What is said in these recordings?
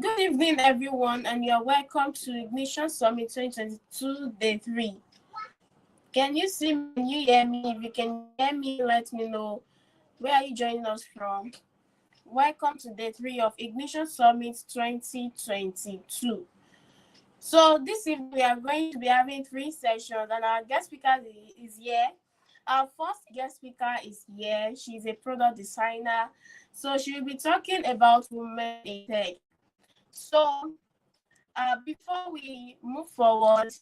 Good evening, everyone, and you're welcome to Ignition Summit 2022 Day 3. Can you see me? Can you hear me? If you can hear me, let me know. Where are you joining us from? Welcome to Day 3 of Ignition Summit 2022. So, this evening we are going to be having three sessions, and our guest speaker is here. Our first guest speaker is here. She's a product designer. So, she will be talking about women in tech. So, before we move forward,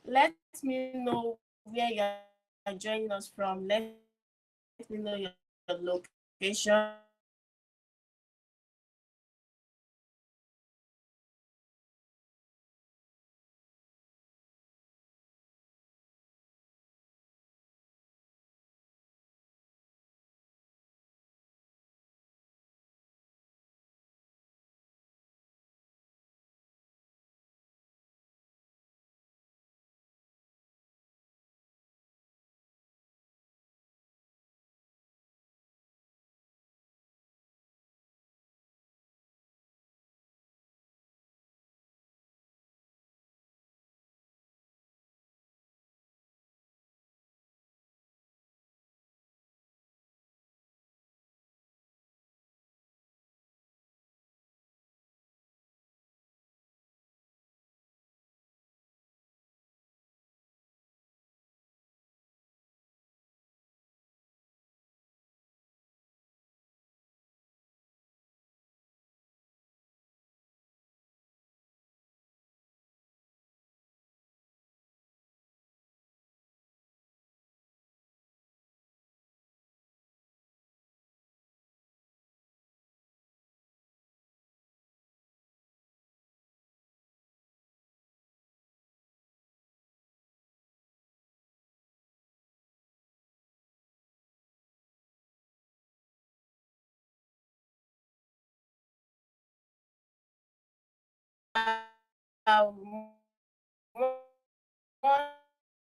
let me know where you are joining us from. Let me know your location.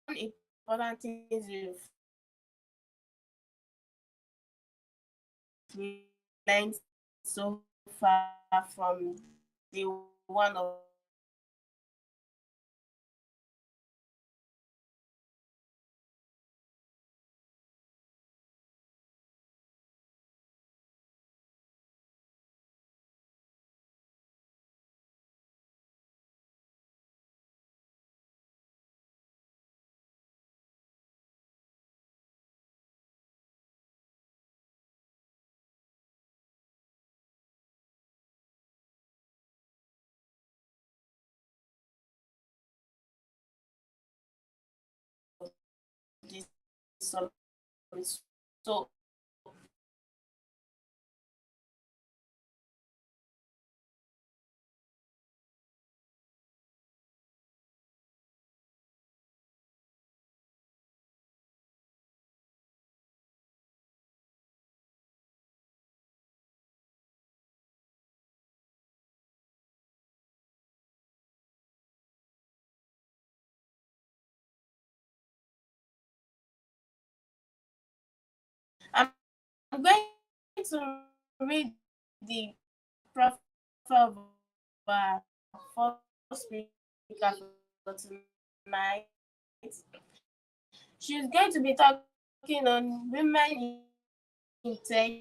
One important thing is you've learned so far from the one of this summit. So I'm going to read the profile of our first speaker for tonight. She's going to be talking on women in tech.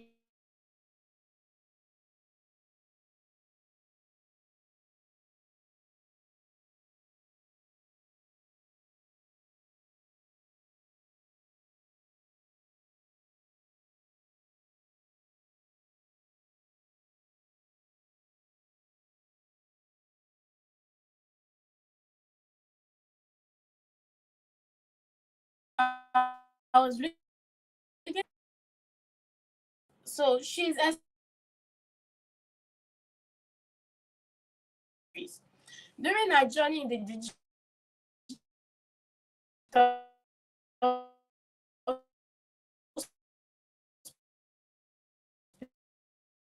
I was reading. So she's a during her journey in the digital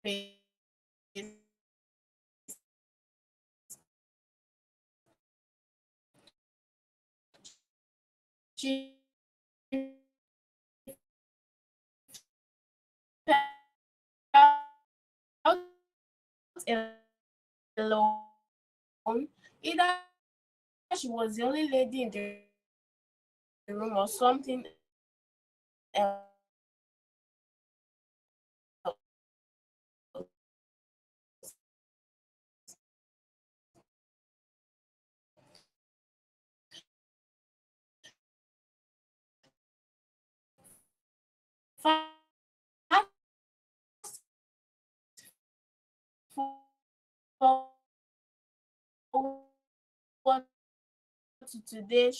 She felt alone. Either she was the only lady in the room or something else. Fast forward to today,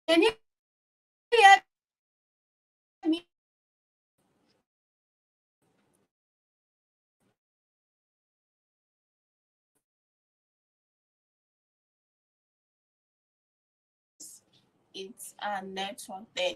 can you hear me? It's a network there.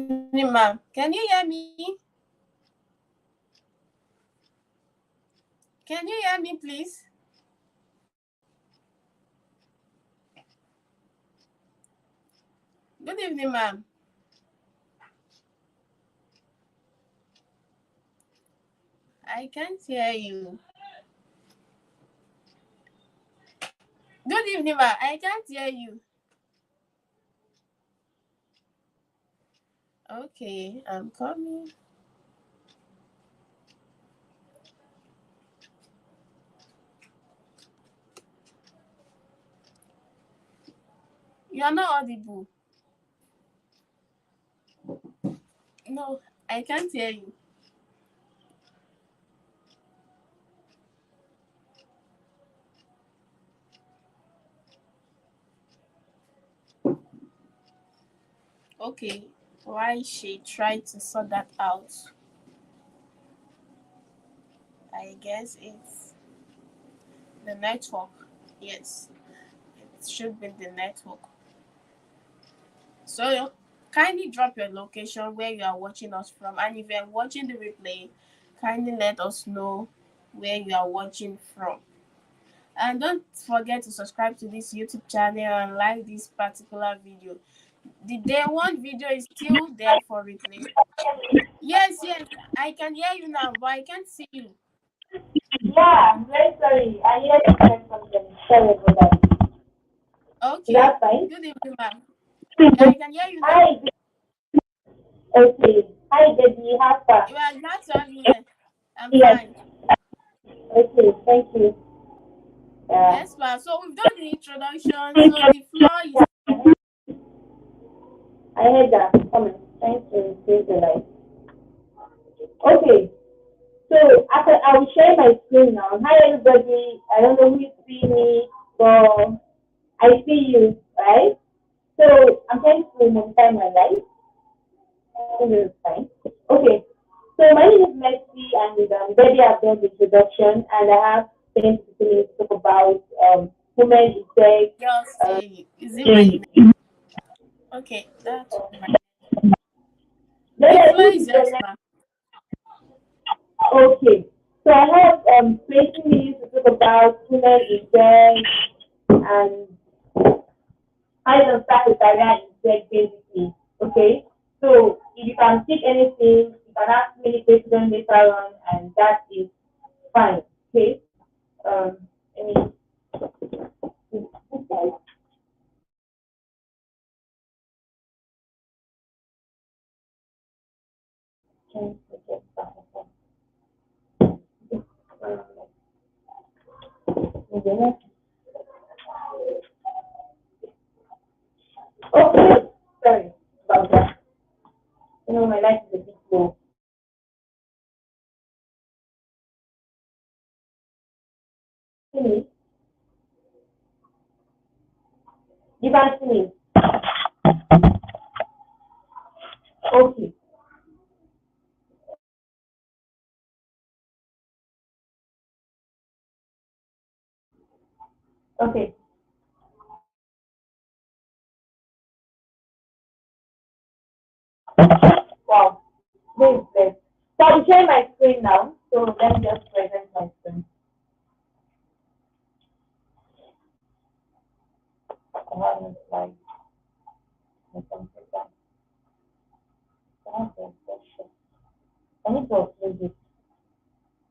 evening, ma'am. Can you hear me? Can you hear me, please? Good evening, ma'am. I can't hear you. Good evening, ma'am. I can't hear you. Okay, I'm coming. You are not audible. No, I can't hear you. Okay, why she tried to sort that out? I guess it's the network. Yes, it should be the network. So kindly drop your location where you are watching us from, and if you are watching the replay, kindly let us know where you are watching from. And don't forget to subscribe to this YouTube channel and like this particular video. The day one video is still there for replay. Yes, yes, I can hear you now, but I can't see you. Yeah, I'm very sorry. I hear you said something. Sorry about that. Is Okay, that fine? good evening, ma'am. Yeah, I can hear you now. Hi. Okay. Hi, Debbie. How far? You are glad to have you here. I'm Yes. fine. Okay. Thank you. Yeah. Yes, ma'am. So we've done the introduction. So the floor is I heard that. Comment. Thank you. Save the life. Okay. So after I will share my screen now. Hi, everybody. I don't know who you see me, but I see you, right? So I'm trying to modify my life. It's fine. Okay. So my name is Messi, and Debbie have done the introduction, and I have 10 to 15 minutes to talk about women in tech. just Uh, is it my net? Okay, that's my then the I floor move is to the yours, next. ma'am. Okay. So I have 20 minutes to talk about women in tech and how you can start a career in tech basically. Okay. So if you can pick anything, you can ask me any question later on, and that is fine. Okay. Um, I mean, okay, sorry about that. You know, my life is a bit slow. See me? You can see me. Okay, okay. Wow, this is great. So I'm sharing my screen now. So let me just present my screen. I have a slide. I can put that. I have a session. I need to upload it.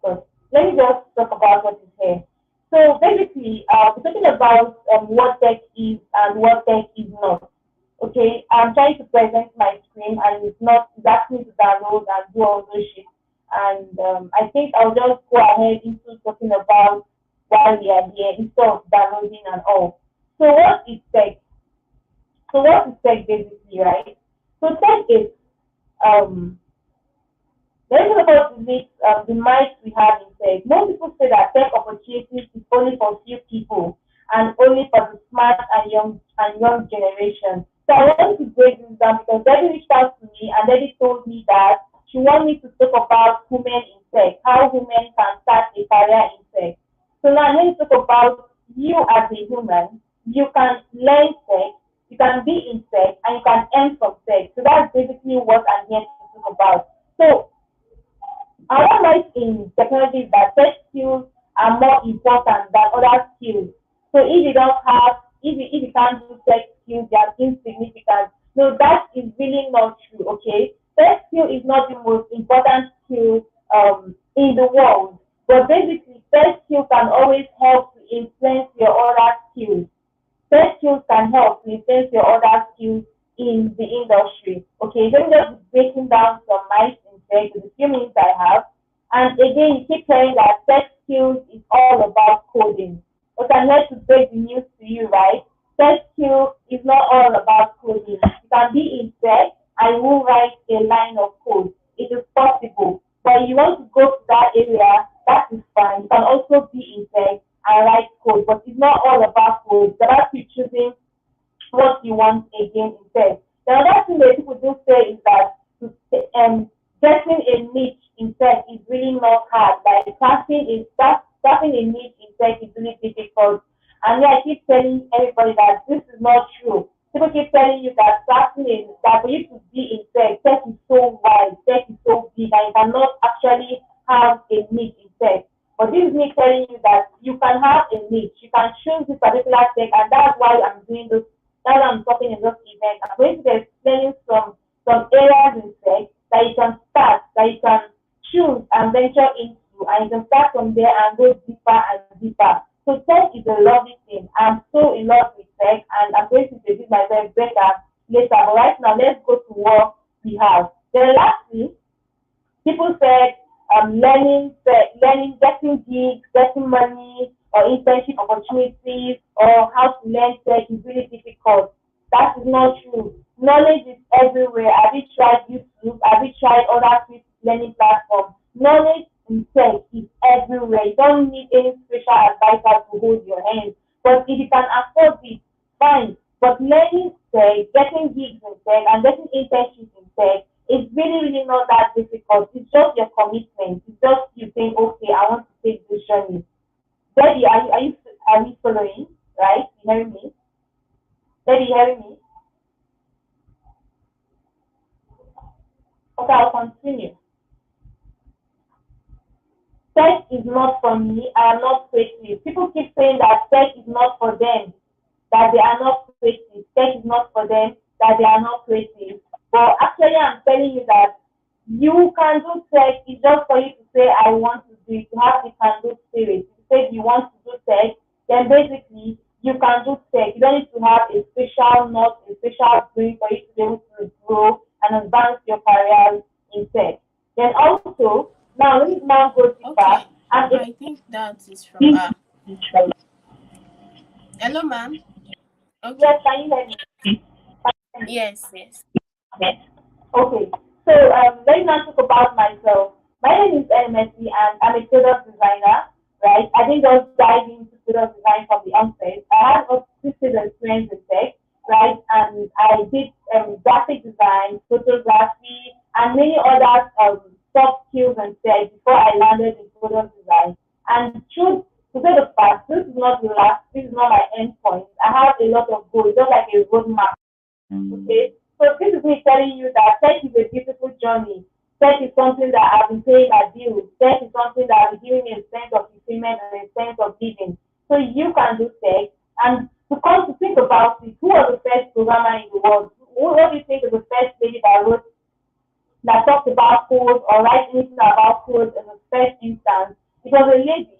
So let me just talk about what is here. So basically, we're talking about what tech is and what tech is not. Okay, I'm trying to present my screen and it's asking me to download and do all those shit. And I think I'll just go ahead into talking about why we are here instead of downloading and all. So what is tech? So what is tech basically, right? So tech is um let's talk about the might we have in tech. Most people say that tech opportunities is only for few people and only for the smart and young generation. So I want to break this down because Debbie reached out to me and Debbie told me that she wants me to talk about women in tech, how women can start a career in tech. So now let me talk about you as a human. You can learn tech, you can be in tech and you can earn from tech. So that's basically what I'm here to talk about. So our life in technology is that tech skills are more important than other skills. So if you can't do tech skills, they are insignificant. No, that is really not true. Okay, tech skill is not the most important skill in the world, but basically, tech skill can always help to influence your other skills. Tech skills can help to influence your other skills in the industry. Okay, let me just be breaking down some myths in tech with the few minutes I have. And again, you keep hearing that tech skills is all about coding. But I'm here to break the news to you, right? Tech skill is not all about coding. You can be in tech and you will write a line of code. It is possible. But you want to go to that area, that is fine. You can also be in tech and write code, but it's not all about code. It's about you choosing what you want again instead. The other thing that people do say is that getting a niche in tech is really not hard. Like starting a niche in tech is really difficult. And yeah, I keep telling everybody that this is not true. People keep telling you that that for you to be in tech is so wide, tech is so big, and you cannot actually have a niche in tech. But this is me telling you that you can have a niche. You can choose this particular tech, and that's why I'm doing this. That's why I'm talking in this event. I'm going to be explaining some areas in tech that you can start, that you can choose and venture into, and you can start from there and go deeper and deeper. So tech is a lovely thing. I'm so in love with tech, and I'm going to introduce myself better later. But right now, let's go to what we have. Then lastly, people said learning, getting gigs, getting money, or internship opportunities, or how to learn tech is really difficult. That is not true. Knowledge is everywhere. Have you tried YouTube? Have you tried other free learning platforms? Knowledge in tech is everywhere. You don't need any special advisor to hold your hand. But if you can afford it, fine. But learning tech, getting gigs in tech, and getting internships in tech it's really, really not that difficult. It's just your commitment. It's just you saying, okay, I want to take this journey. Debbie, are you following? Right? You hearing me? Debbie, you hearing me? Okay, I'll continue. Tech is not for me. I am not creative. People keep saying that tech is not for them, that they are not creative. Tech is not for them, that they are not creative. But actually, I'm telling you that you can do tech. It's just for you to say, I want to do it. You have the can do spirit. If you say you want to do tech, then basically you can do tech. You don't need to have a special not a special brain for you to be able to grow and advance your career in tech. Then also, now let me now go deeper. Okay, And I think that is from hello, ma'am. Okay. yes, can you hear me? Yes, yes. Yes. Okay. So let me now talk about myself. My name is MSC and I'm a product designer, right? I didn't just dive into product design from the onset. I had a 6 years experience in tech, right? And I did graphic design, photography, and many other soft skills and tech before I landed in product design. And truth to say the fact, this is not the last, this is not my end point. I have a lot of goals, just like a roadmap. Okay, so this is me telling you that tech is a beautiful journey. Tech is something that I've been paying a bill. Tech is something that will give me a sense of fulfillment and a sense of living. So you can do tech. And to come to think about it, who was the first programmer in the world? What do you think is the first lady that talked about code or write anything about code in the first instance? It was a lady.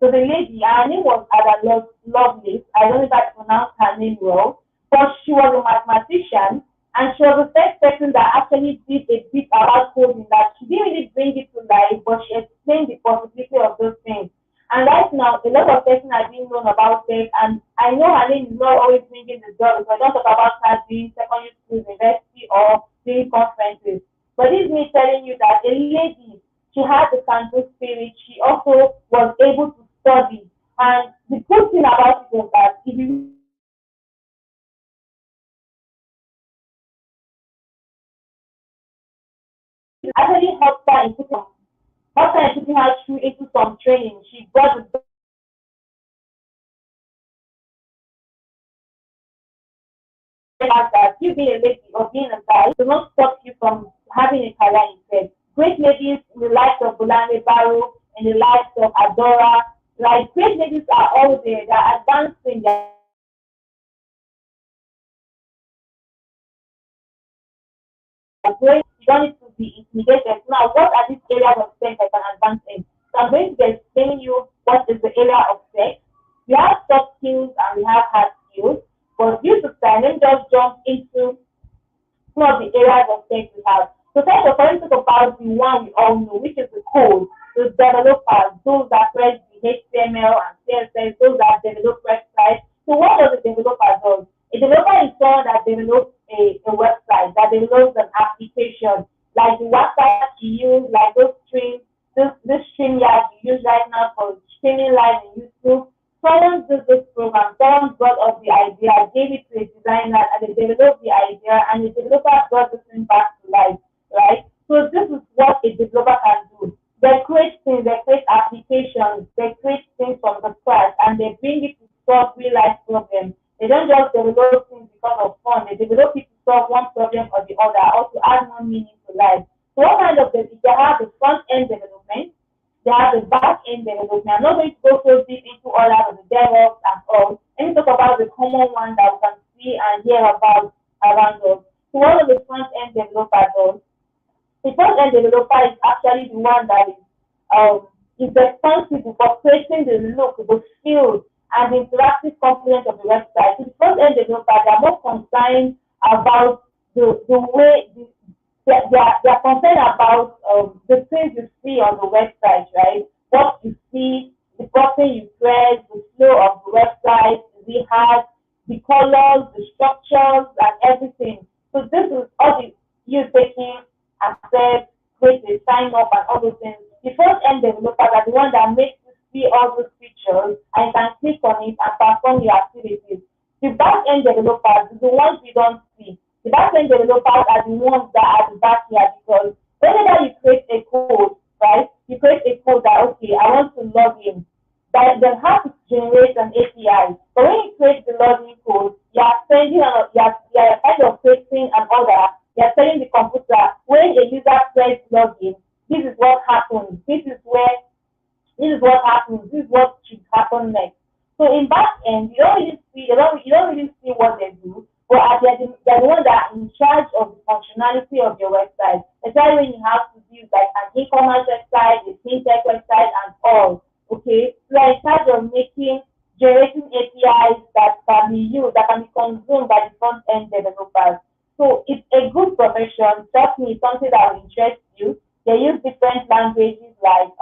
So the lady, her name was Ada Lovelace. I don't know if I pronounced her name well, but she was a mathematician and she was the first person that actually did a bit about coding that she didn't really bring it to life, but she explained the possibility of those things. And right now, a lot of persons are being known about tech, and I know her name is not always bringing the job because I don't talk about her doing secondary school, university, or doing conferences. But this is me telling you that a lady, she had the cancer spirit. She also was able to study. And the good thing about it was that if you actually helped her in putting her through into some training. She got the fact that you being a lady or being a guy does not stop you from having a career in tech. Great ladies in the likes of Bulane Barrow, in the likes of Adora, like great ladies are all there. They are advancing their growing. You don't need to be intimidated. Now, what are these areas of tech I can advance in? So I'm going to be explaining you what is the area of tech. We have soft skills and we have hard skills. But due to time, let me just jump into some of the areas of tech we have. So first of all, let's talk about the one we all know, which is the code. The developers, those that write the HTML and CSS, those that develop websites. So what does a developer do? A developer is someone that develops a website, that develops an application, like the website you use, like those streams, this stream you use right now for streaming live in YouTube. Someone did this program, someone brought up the idea, gave it to a designer, and they developed the idea, and the developer brought this thing back to life, right? So this is what a developer can do. They create things, they create applications, they create things from the scratch, and they bring it to solve real life problems. They don't just develop things because of fun. They develop it to solve one problem or the other, or to add more meaning to life. So what kind of they have the front end development, they have the back end development. I'm not going to go so deep into all that of the DevOps and all. Let me talk about the common one that we can see and hear about around us. So what does the front end developer do? The front end developer is actually the one that is responsible for creating the look, the feel, and the interactive component of the website. So the front end developer, they are more concerned about the way they are concerned about the things you see on the website, right? What you see, the button you press, the flow of the website, the art, the colors, the structures, and everything. So this is all the you taking access, create a sign up and all those things. The front end developers are the one that makes you see all those features and you can click on it and perform your activities. The back end developers, the ones you don't see. The back end developers are the ones that are the back here because whenever you create a code, right? You create a code that okay, I want to log in. That then have to generate an API. But when you create the login code, you are sending you are kind of creating an order. You are telling the computer when a user press login, this is what happens. This is what happens. This is what should happen next. So in back end, you don't really see what they do, but they're the ones that are in charge of the functionality of your website. Especially when you have to use like an e-commerce website, a fintech website, and all. Okay, so they're in charge of generating APIs that can be used, that can be consumed by the front end developers. So it's a good profession. Trust me, it's something that will interest you. They use different languages like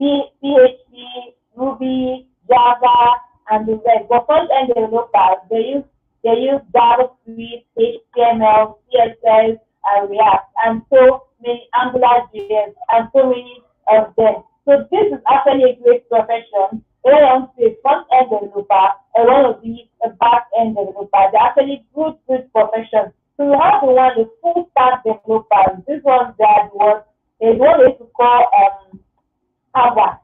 PHP, Ruby, Java, and the rest. But front-end developers, they use JavaScript, HTML, CSS, and React, and so many Angular JS, and so many of them. So this is actually a great profession. Whether you want to be a front-end developer or want to be a back-end developer, they're actually good professions. So you have the full stack developers. This ones they are the ones they used to call Ava.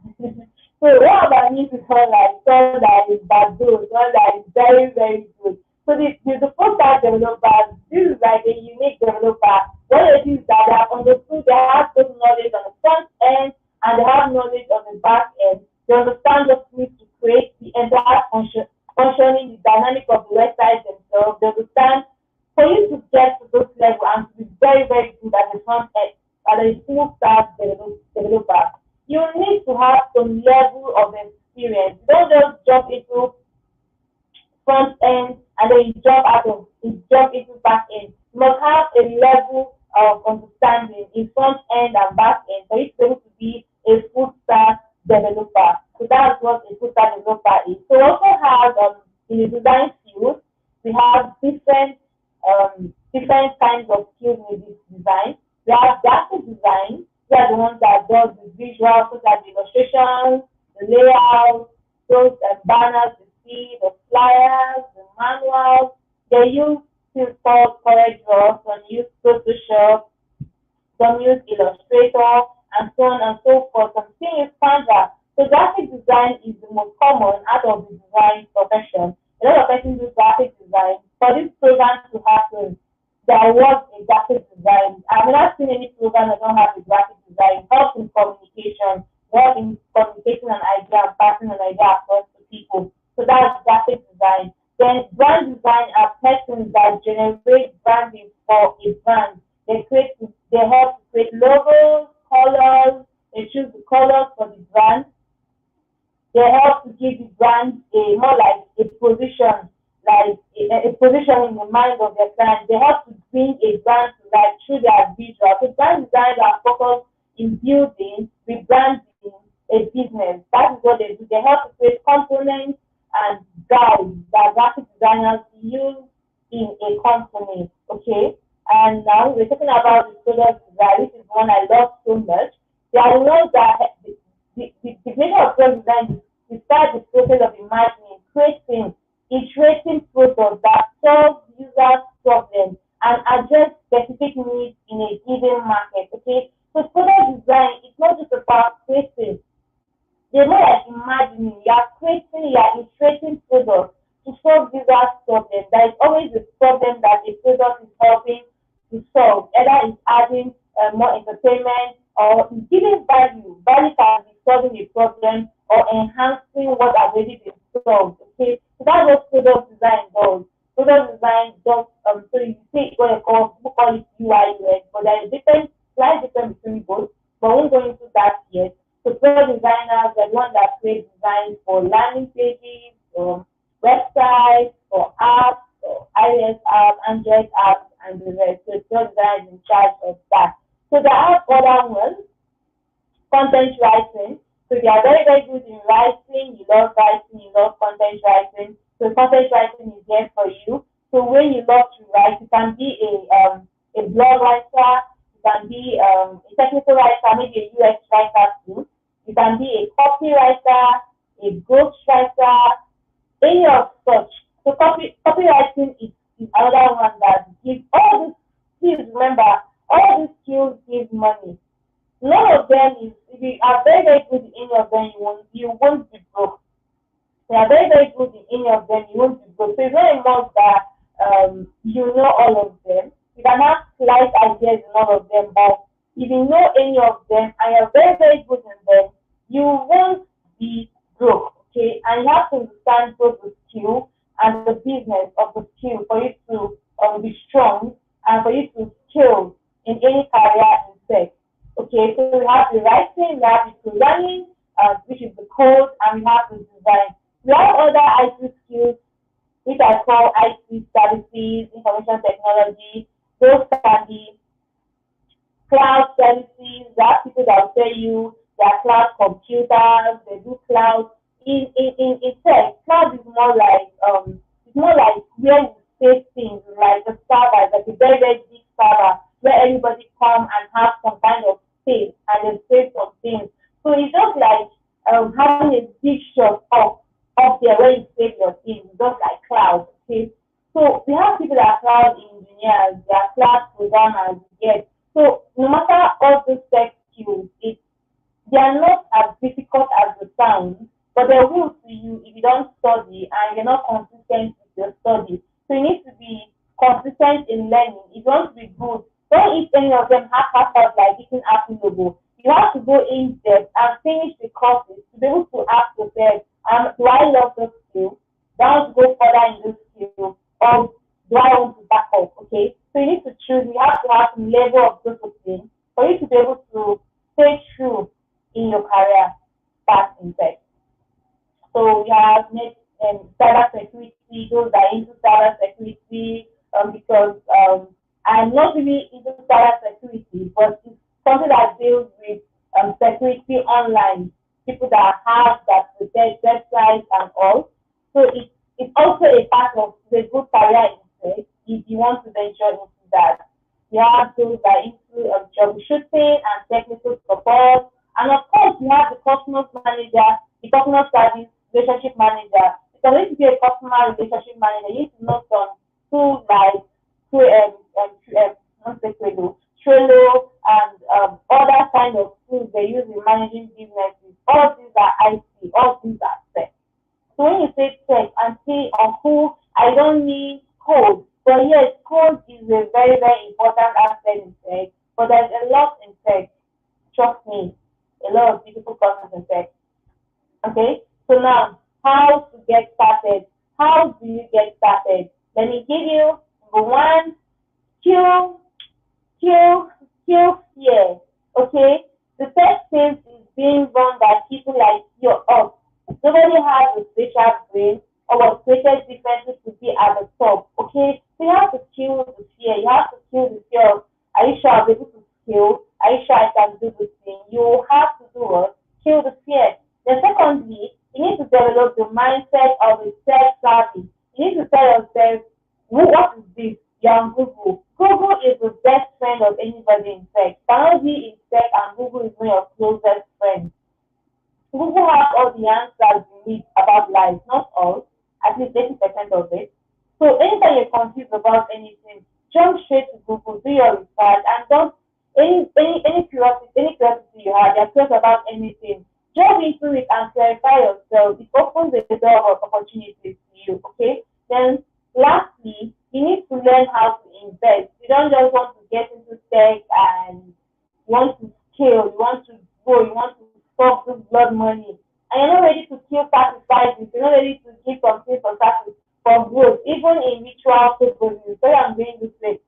So what Ava means is someone that is bad good, someone that is very, very good. So the full stack developers, this is like a unique developer. What it is that they have understood, they have good knowledge on the front end and they have knowledge on the back end. They understand what needs to create the entire functioning, the dynamic of the website themselves. They understand for you to get to this level and to be very, very good at the front end, as a full stack developer, you need to have some level of experience. You don't just jump into front end and then you jump into back end. You must have a level of understanding in front end and back end for you to be able to be a full stack developer. So that's what a full stack developer is. So we also have in the design field, we have different kinds of skills in this design. We have graphic design. We are the ones that does the visuals, such as the illustrations, the layouts, those banners, the see, the flyers, the manuals. They use things called CorelDRAW, some use Photoshop, some use Illustrator, and so on and so forth. Some things use Canva. So graphic design is the most common out of the design profession. A lot of people do graphic design. For this there was a graphic design. I've never seen any program that don't have a graphic design. It helps in communication, helps in communicating an idea and passing an idea across to people. So that's graphic design. Then brand design are persons that generate branding for a brand. They help to create logos, colors, they choose the colors for the brand. They help to give the brand a more like a position, like a position in the mind of their client. They help to bring a brand to life through their visual. So brand designers are focused in building, rebranding a business. That is what they do. They help to create components and guides that graphic designers use in a company. Okay. And now we're talking about the product design, which is one I love so much. There are ones that the nature of product design is start the process of imagining, creating, iterating products that solve users' problems and address specific needs in a given market. Okay, so product design is not just about creating. They're more like imagining. You are creating, you are iterating products to solve users' problems. There is always a problem that the product is helping to solve. Either it's adding more entertainment or giving value. Value can be solving a problem or enhancing what has already been solved. Okay, so that's what product design does. Product design does so you see what you call it UI UX, but there is different slight difference between both. But we won't go into that yet. So product designers are the one that create designs for landing pages, or websites, or apps, or iOS apps, Android apps, and the rest. So product design is in charge of that. So there are other ones, content writing. So if you are very, very good in writing, you love writing, you love content writing. So content writing is there for you. So when you love to write, you can be a blog writer, you can be a technical writer, maybe a UX writer too. You can be a copywriter, a ghostwriter, any of such. So copywriting is another one that gives all these. Please remember, all these skills give money. None of them is, if you are very, very good in any of them, you won't be broke. If you are very, very good in any of them, you won't be broke. So it's not a must that you know all of them. You can have slight ideas in all of them, but if you know any of them and you're very, very good in them, you won't be broke. Okay, and you have to understand both the skill and the business of the skill for you to be strong and for you to scale in any career in tech. Okay, so we have the writing, we have the programming, which is the code, and we have the design. We have other IT skills, which I call IT services, information technology. Those can be cloud services. There are people that will tell you they are cloud computers, they do cloud. In tech, cloud is more like where you save things, like a server, like a very, very big server where everybody come and have some kind of space and they save some things. So it's just like having a big shop up there where you save your things, just like cloud. Okay. So we have people that are cloud engineers, they are cloud programmers, yes. So no matter all those tech skills, they are not as difficult as they sound, but they will to you if you don't study and you're not consistent with your study. So you need to be consistent in learning. If you want to be good, don't eat any of them half-hearted like eating apple logo. You have to go in depth and finish the courses to be able to ask yourself, do I love this skill? Do I want to go further in this skill? Or do I want to back up? Okay? So you need to choose. You have to have some level of discipline for you to be able to stay true in your career path in tech. So we have next cyber security, those that are into cyber security, because I'm not really into cyber security, but it's something that deals with security online, people that have that protect websites and all. So it's also a part of the good career in tech if you want to venture into that. You have those that are into troubleshooting and technical support. And of course, you have the customer manager, the customer service relationship manager. Because if you be a customer relationship manager, you need to know some tools like Trello and other kind of tools they use in managing businesses. All these are IT, all these are tech. So when you say tech and say who, I don't need code. But yes, code is a very, very Okay, so now how to get started? How do you get started? Let me give you number one, kill, kill, kill fear. Okay, the first phase is being run by people like you or us. Nobody has a special brain or was created differently to be at the top. Okay, so you have to kill the fear. You have to kill the fear of, are you sure I'll be able to skill? Are you sure I can do this thing? You have to do what? Kill the fear. Then secondly, you need to develop the mindset of a self-savvy. You need to tell yourself, what is this? You're on Google. Google is the best friend of anybody in tech. Cannot be in tech and Google is not your closest friend. Google has all the answers you need about life, not all, at least 80% of it. So anytime you're confused about anything, jump straight to Google, do your research, and don't any curiosity you have, you're curious about anything, jump into it and clarify yourself. It opens the door of opportunities to you. Okay. Then lastly, you need to learn how to invest. You don't just want to get into tech and you want to scale, you want to grow, you want to stop this blood money. And you're not ready to kill sacrifices, you're not ready to give something for sacrifice for growth, even in ritual purposes. So I'm doing this way.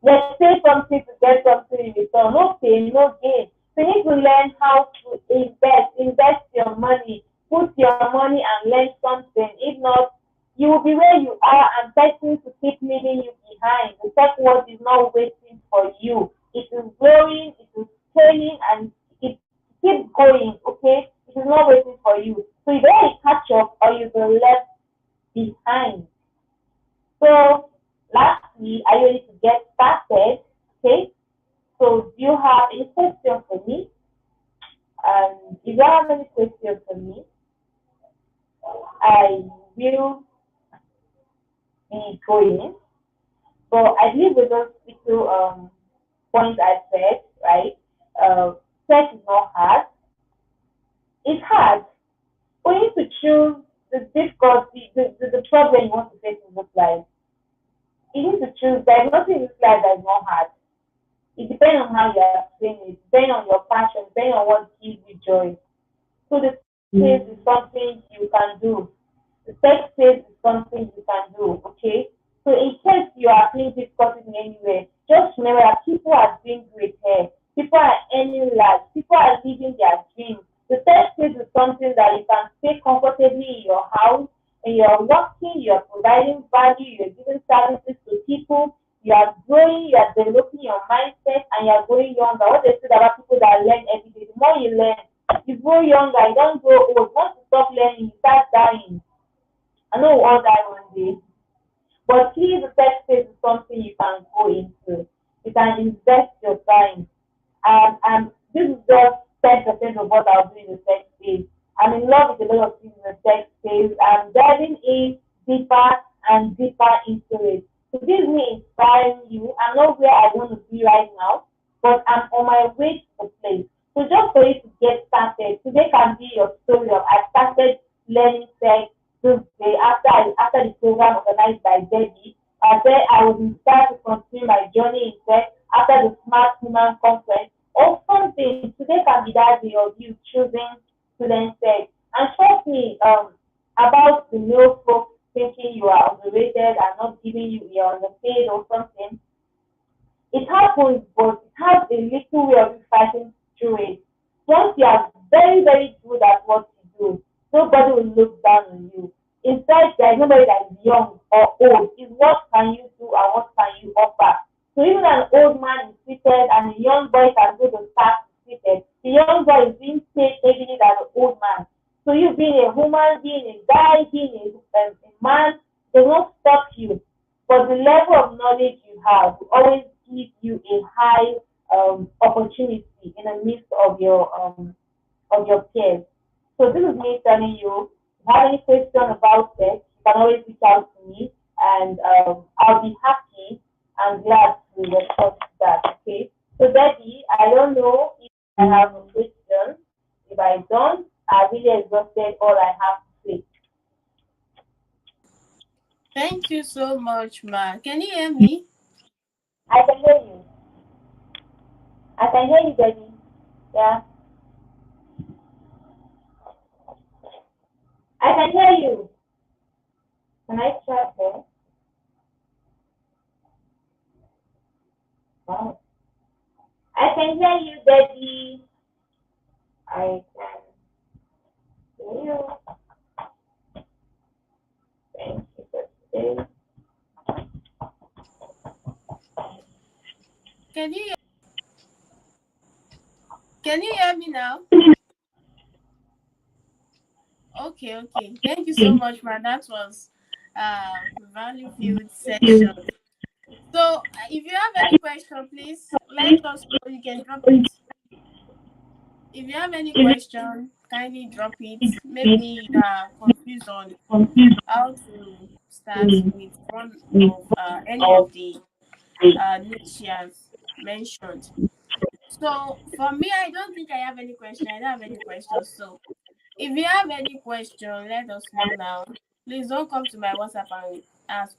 Let's say something to get something in return. No pain, no gain. So you need to learn how to invest your money, put your money and learn something. If not, you will be where you are and person to keep leaving you behind. The tech world is not waiting for you. It is growing, it is scaling, and it keeps going, okay? It is not waiting for you. So you better catch up or you will be left behind. So lastly, are you ready to get started? Okay. So do you have any questions for me? And if you have any questions for me, I will be going. But I believe we just stick to points I said, right? Search is not hard. It's hard. We need to choose the difficulty, the problem you want to face in this life. You need to choose. There's nothing in this life that is not hard. It depends on how you are doing it, depending on your passion, depending on what gives you joy. So the space is something you can do. The tech space is something you can do, okay? So in case you are feeling difficulties in anywhere, just remember that people are doing great here. People are earning life. People are living their dreams. The tech space is something that you can stay comfortably in your house and you're working, you're providing value, you're giving services to people, you are growing, you are developing your mindset, and you are growing younger. What they say about people that learn every day, the more you learn, you grow younger, you don't grow old. Once you stop learning, you start dying. I know we all die one day, but please, the tech space is something you can go into. You can invest your time. And this is just 10% of what I'll do in the tech space. I'm in love with a lot of things in the tech space. I'm diving in deeper and deeper into it. So this is me inspiring you. I'm not where I want to be right now, but I'm on my way to the place. So just for you to get started, today can be your story of I started learning tech this day after the program organized by Debbie. I said I was inspired to continue my journey in tech after the Smart Human Conference or something. Today can be that day of you choosing student tech. And trust me, about the male folks thinking you are underrated and not giving you you're underpaid or something. It happens, but it has a little way of you fighting through it. Once you are very, very good at what you do, nobody will look down on you. Instead, there is nobody that is young or old. It's what can you do and what can you offer. So even an old man is seated and a young boy can go to start seated. The young boy is being paid heavily than the old man. So you being a woman, being a guy, being a man, does not stop you. But the level of knowledge you have will always give you a high opportunity in the midst of your peers. So this is me telling you. If you have any question about it, you can always reach out to me, and I'll be happy and glad to respond to that. Okay. So Debbie, I don't know if I have a question. If I don't, I really exhausted all I have to say. Thank you so much, Ma. Can you hear me? I can hear you. I can hear you, Debbie. Yeah. can hear you. Can I try there? Wow. I can hear you, Daddy. I can hear you. Thank you for today. Can you can you hear me now? Okay, okay. Thank you so much, man. That was value filled section. So if you have any question, please let us know. You can drop it. If you have any question, kindly drop it. Maybe you are confused on how to start with one of any of the niche she has mentioned. So for me, I don't think I have any question. I don't have any questions. So if you have any question, let us know now. Please don't come to my WhatsApp and ask.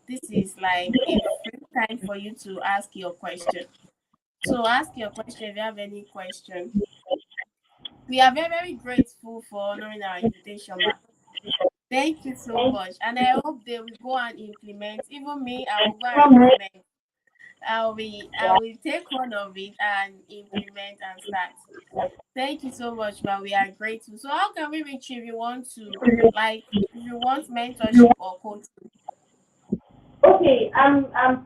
This is like a free time for you to ask your question. So ask your question if you have any question. We are very, very grateful for honoring our invitation, ma. Thank you so much. And I hope they will go and implement. Even me, I will go and implement. I will take one of it and implement and start. Thank you so much, but we are grateful. So how can we reach you if you want to if you want mentorship or coaching? Okay,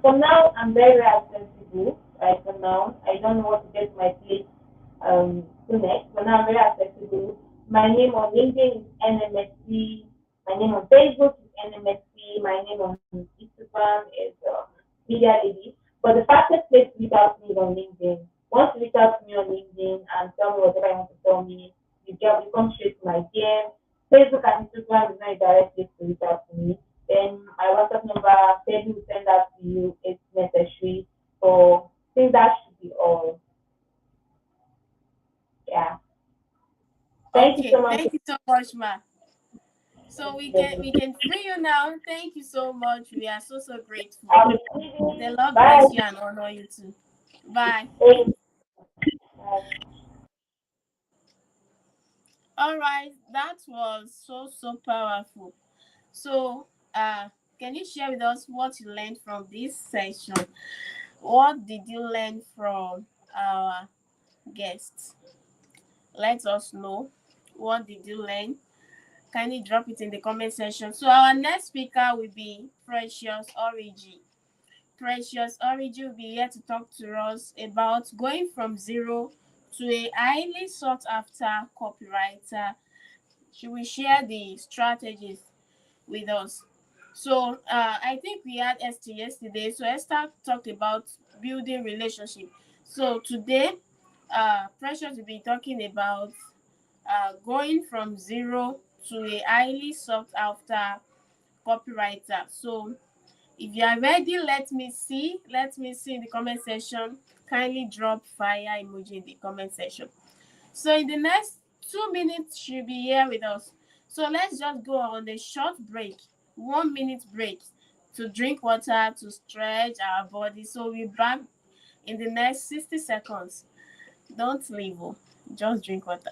for now I'm very accessible. Right for now, I don't know what to get my place to next. For now, I'm very accessible. My name on LinkedIn is NMSC. My name on Facebook is NMSC. My name on Instagram is Media Lady. But the fastest place to reach out to me is on LinkedIn. Once you reach out to me on LinkedIn and tell me whatever you want to tell me, you come straight to my DM. Facebook and Instagram is not a direct place to reach out to me. Then my WhatsApp number, Teddy will send that to you if necessary. So I think that should be all. Yeah. Thank you Okay, so much. thank you so much, ma. So we can free you now. Thank you so much. We are so so grateful. I'll be The leaving. Lord Bye. bless you and honor you too. Bye. Thank you. Bye. All right, that was so so powerful. So can you share with us what you learned from this session? What did you learn from our guests? Let us know. What did you learn? Kindly drop it in the comment section. So our next speaker will be Precious Origi. Precious Origi will be here to talk to us about going from zero to a highly sought after copywriter. She will share the strategies with us. So I think we had Esther yesterday. So Esther talked about building relationship. So today, Precious will be talking about going from zero to a highly sought after copywriter. So if you are ready, let me see. Let me see in the comment section. Kindly drop fire emoji in the comment section. So in the next 2 minutes, she'll be here with us. So let's just go on a short break, 1 minute break to drink water, to stretch our body. So we'll be back in the next 60 seconds. Don't leave. Just drink water.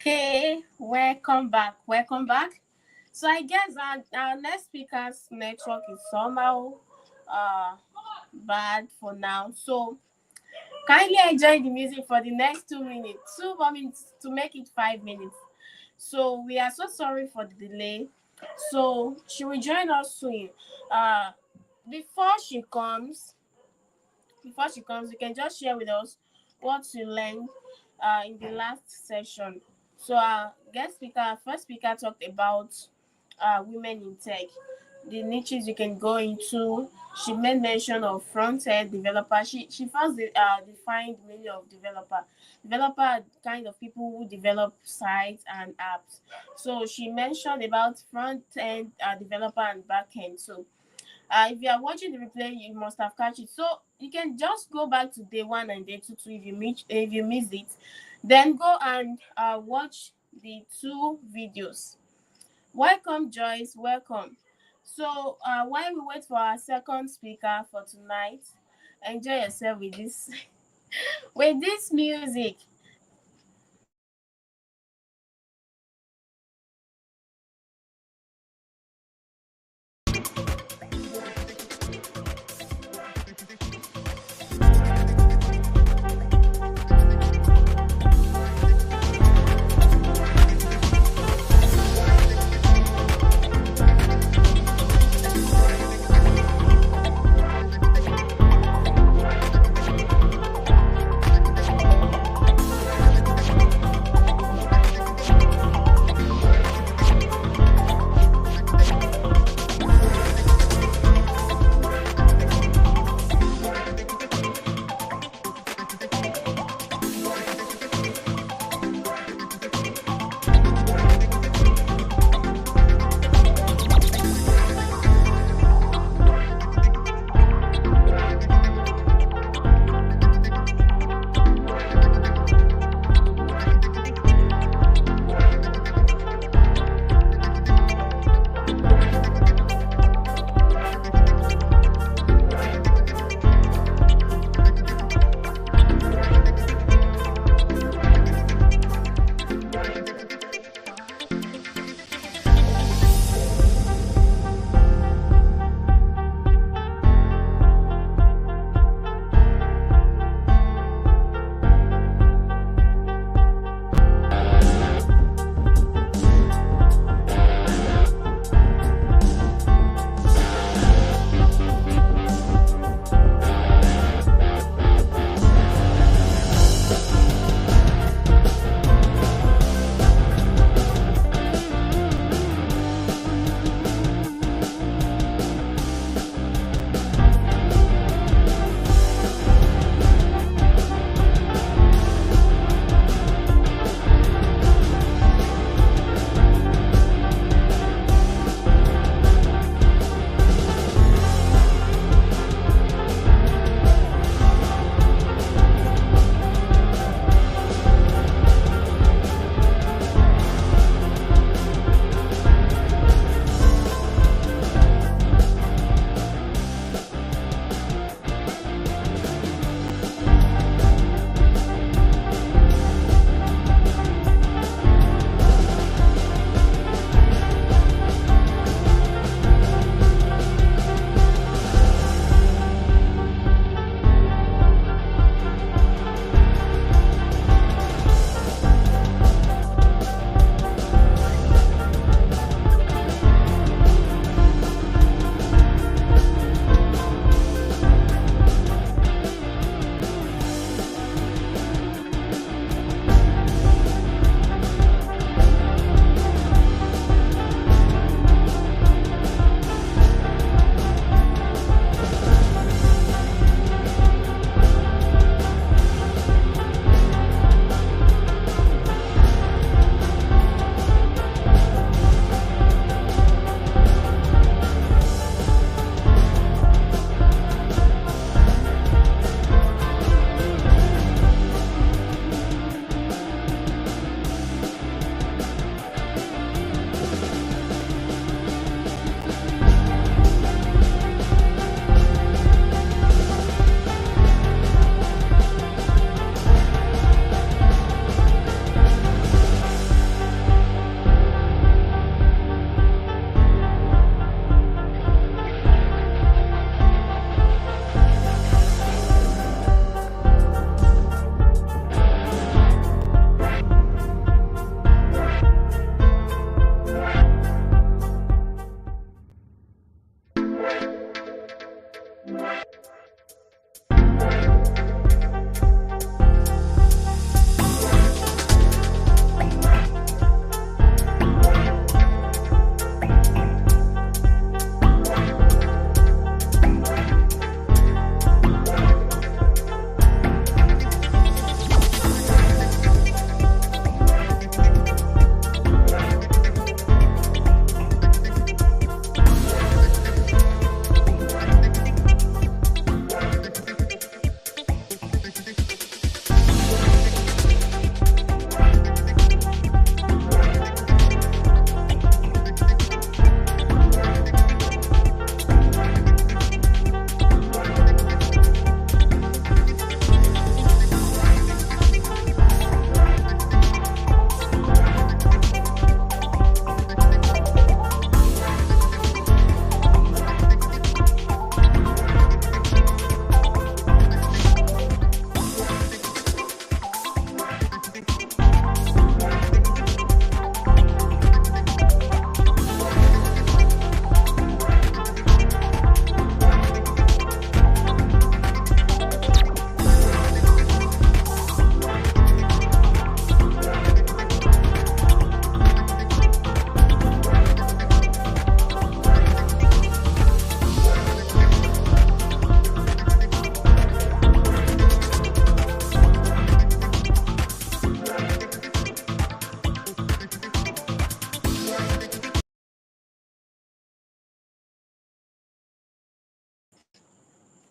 Okay, welcome back. Welcome back. So I guess our next speaker's network is somehow uh bad for now. So kindly enjoy the music for the next 2 minutes, 2 more minutes to make it 5 minutes. So we are so sorry for the delay. So she will join us soon. Uh, before she comes, you can just share with us what you learned in the last session. So our first speaker talked about women in tech, the niches you can go into. She made mention of front end developer. She first defined the meaning of developer. Developer are kind of people who develop sites and apps. So she mentioned about front end developer and back end. So if you are watching the replay, you must have catch it. So you can just go back to day one and day two if you miss it. Then go and watch the two videos. Welcome, Joyce. Welcome. So while we wait for our second speaker for tonight, enjoy yourself with this with this music.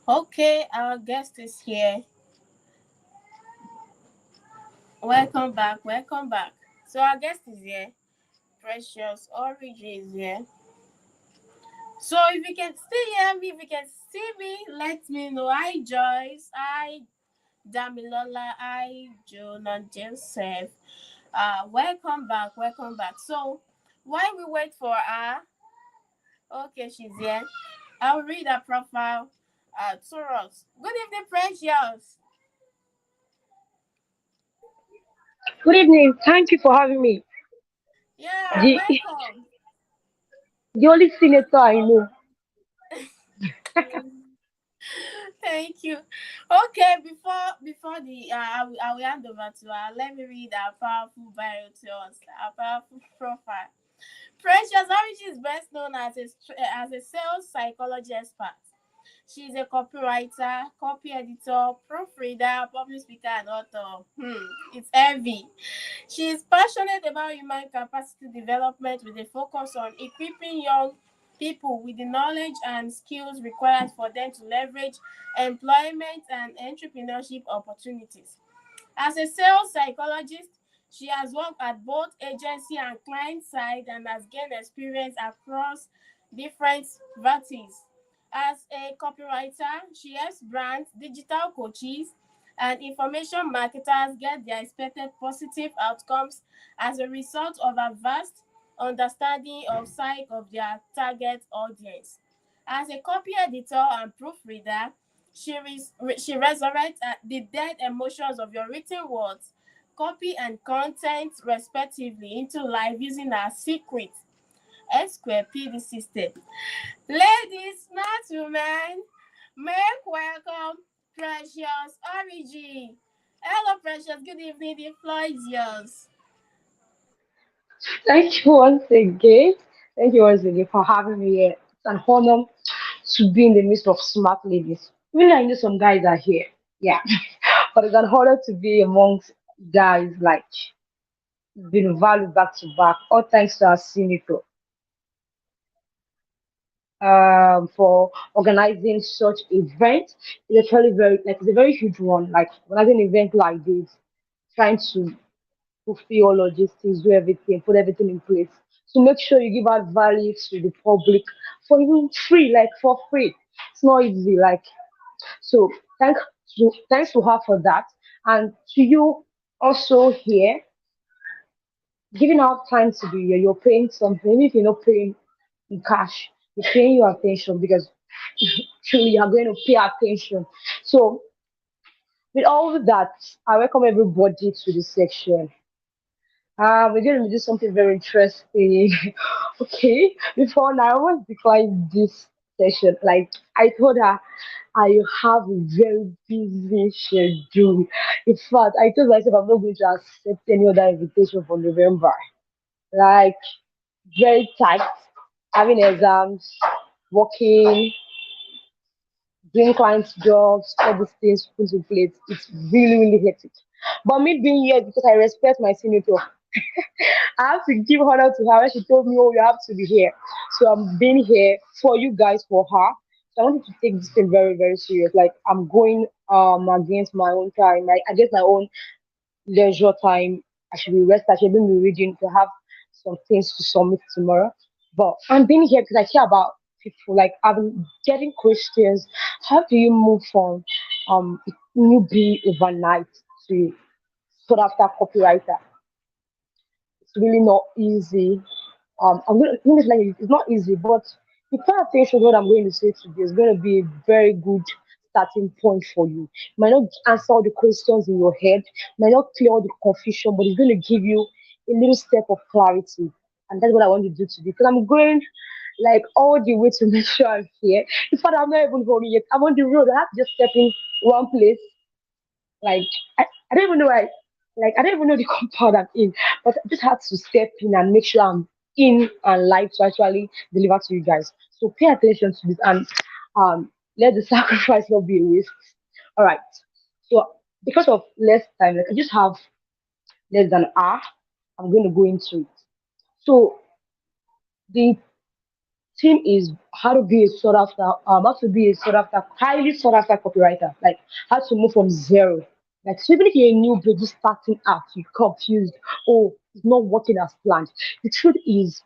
Okay, our guest is here. Welcome back. Welcome back. So our guest is here. Precious Origin is here. So if you can still hear me, if you can see me, let me know. Hi Joyce. Hi Damilola. Hi Jonah Joseph. Welcome back. Welcome back. So while we wait for her, okay, she's here. I'll read her profile to us. Good evening, Precious. Good evening. Thank you for having me. Yeah, The, welcome. the only senator I know. Thank you. Okay, before the I will hand over to her. Let me read our powerful bio to us. Our powerful profile. Precious Origin is best known as a sales psychology expert. She's a copywriter, copy editor, proofreader, public speaker, and author. It's heavy. She is passionate about human capacity development with a focus on equipping young people with the knowledge and skills required for them to leverage employment and entrepreneurship opportunities. As a sales psychologist, she has worked at both agency and client side and has gained experience across different verticals. As a copywriter, she helps brands, digital coaches, and information marketers get their expected positive outcomes as a result of a vast understanding of psyche of their target audience. As a copy editor and proofreader, she resurrects the dead emotions of your written words, copy and content respectively into life using her secret S square PD system. Ladies, not women, make welcome Precious Origin. Hello, Precious. Good evening. The floor is yours. Thank you once again. Thank you once again for having me here. It's an honor to be in the midst of smart ladies. Really, I know some guys are here. Yeah. But it's an honor to be amongst guys like being valued back to back. All thanks to our senator for organizing such event. It's actually very like it's a very huge one. Like organizing an event like this, trying to fulfill all logistics, do everything, put everything in place. So make sure you give out value to the public for even free, like for free. It's not easy, like so. Thank thanks to her for that, and to you also here, giving out time to be here. You're paying something, even if you're not paying in cash, you're paying your attention because truly you are going to pay attention. So with all of that, I welcome everybody to this section. We're going to do something very interesting. Okay, before now, I almost declined this session. Like I told her, I have a very busy schedule. In fact, I told myself I'm not going to accept any other invitation for November. Like very tight, having exams, working, doing clients' jobs, all these things put in place. It's really, really hectic. But me being here because I respect my senator. I have to give honor to her when she told me, "Oh, you have to be here." So I'm being here for you guys, for her. So I wanted to take this thing very, very serious. Like I'm going against my own time, like against my own leisure time. I should be rested. I should be reading to have some things to submit tomorrow. But I'm being here because I care about people. Like I've been getting questions. How do you move from a newbie overnight to sort after copywriter? It's really not easy. I'm going to English language. It's not easy, but if you pay attention to what I'm going to say today, it's going to be a very good starting point for you. It might not answer all the questions in your head, might not clear all the confusion, but it's going to give you a little step of clarity. And that's what I want to do today. Because I'm going like all the way to make sure I'm here. In fact, I'm not even home yet. I'm on the road. I have to just step in one place like I don't even know why. Like I don't even know the compound I'm in, but I just had to step in and make sure I'm in and live to actually deliver to you guys. So pay attention to this and let the sacrifice not be a waste. All right. So because of less time, like I just have less than an hour, I'm going to go into it. So the theme is how to be a how to be a highly sought after copywriter, like how to move from zero. Like, so even if you're a new baby just starting out, you're confused, oh, it's not working as planned. The truth is,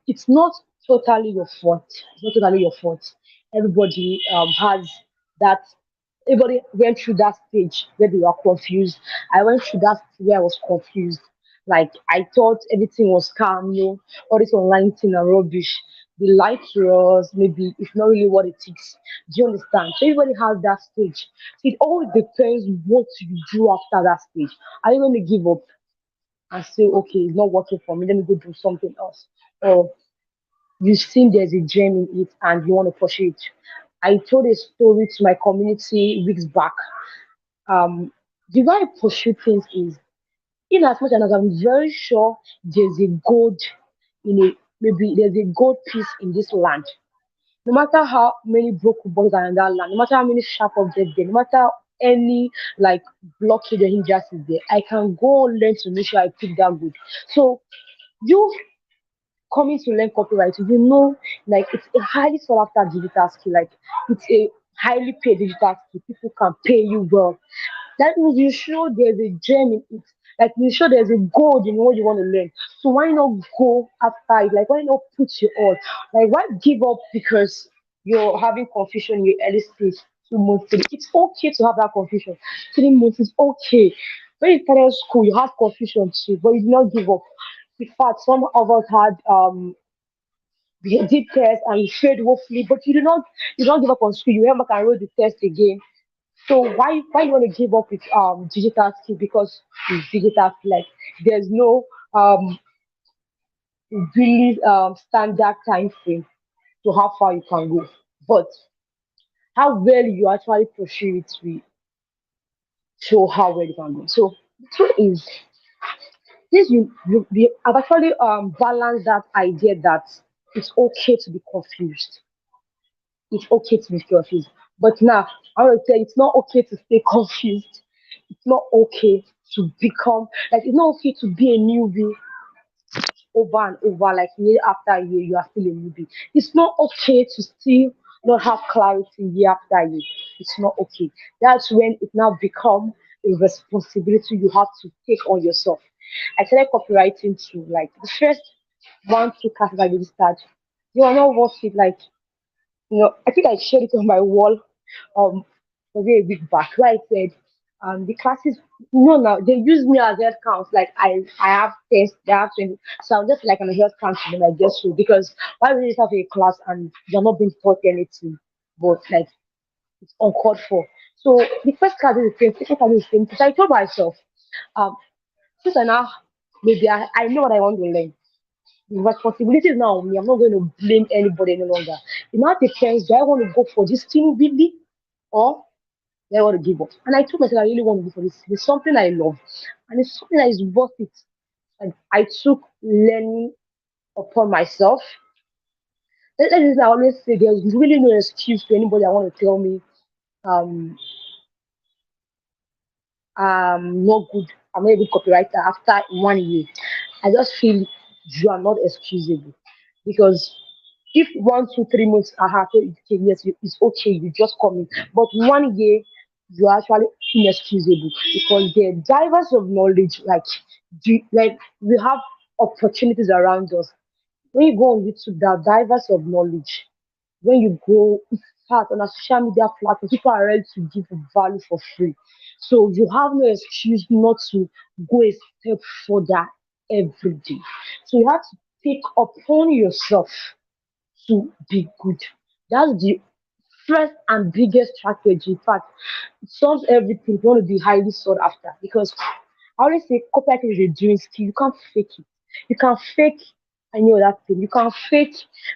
it's not totally your fault. It's not totally your fault. Everybody has that. Everybody went through that stage where they were confused. I went through that stage where I was confused. Like, I thought everything was calm, all this online thing and rubbish. They lied to us. Maybe it's not really what it is. Do you understand? So everybody has that stage. So it all depends what you do after that stage. Are you going to give up and say, okay, it's not working for me, let me go do something else? Or you've seen there's a gem in it and you want to pursue it. I told a story to my community weeks back. The way I pursue things is, in as much as I'm very sure there's a gold in a maybe there's a gold piece in this land. No matter how many broken bones are in that land, no matter how many sharp objects there, no matter any like blockade or hindrance is there, I can go and learn to make sure I pick that good. So you coming to learn copywriting, like it's a highly sought after digital skill. Like, it's a highly paid digital skill. People can pay you well. That means you show there's a gem in it. Like, you show there's a gold in what you want to learn. So why not go after it? Like, why not put your all? Like, why give up because you're having confusion in your early stage? 2 months, three. It's okay to have that confusion. 3 months is okay. When you started school, you had confusion too, but you did not give up. In fact, some of us had we did test and we failed woefully, but you don't give up on school. You went back and wrote the test again. So why you want to give up with digital skill because it's digital skill? Like, there's no um really standard time frame to how far you can go, but how well you actually pursue it will show how well you can go. So the truth is, this you have actually balanced that idea that it's okay to be confused. It's okay to be confused. But now, I want to tell you, it's not okay to stay confused. It's not okay to become, like, it's not okay to be a newbie over and over, like year after year, you are still a newbie. It's not okay to still not have clarity year after year. It's not okay. That's when it now become a responsibility you have to take on yourself. I started copywriting too. Like, the first 1, 2 classes I registered, they were not worth it. Like, I think I shared it on my wall was it a week back where I said the classes no now they use me as head count. Like, I have tests, they have 20. So I'm just like an head count to them, I guess so. Because why would you just have a class and you're not being taught anything? But like, it's uncalled for. So the first class is the same, second class is the same. So I told myself, um, since I now maybe I know what I want to learn. The responsibility is now on me. I'm not going to blame anybody any longer. It now depends, do I want to go for this thing really, or do I want to give up? And I told myself I really want to go for this. It's something I love, and it's something that is worth it. And I took learning upon myself. That is, I always say there's really no excuse to anybody that want to tell me um not good. I'm not a good copywriter after 1 year. I just feel you are not excusable because if 1, 2, 3 months are happy, okay, yes, it's okay, you just come in. But 1 year, you're actually inexcusable because there are divers of knowledge. Like we have opportunities around us. When you go on YouTube, there are divers of knowledge. When you go, in fact, on a social media platform, people are ready to give you value for free. So you have no excuse not to go a step further every day. So you have to take upon yourself to be good. That's the first and biggest strategy. In fact, it solves everything. If you want to be highly sought after, because I always say copywriting is a doing skill. You can't fake it. You can fake any other thing. You can fake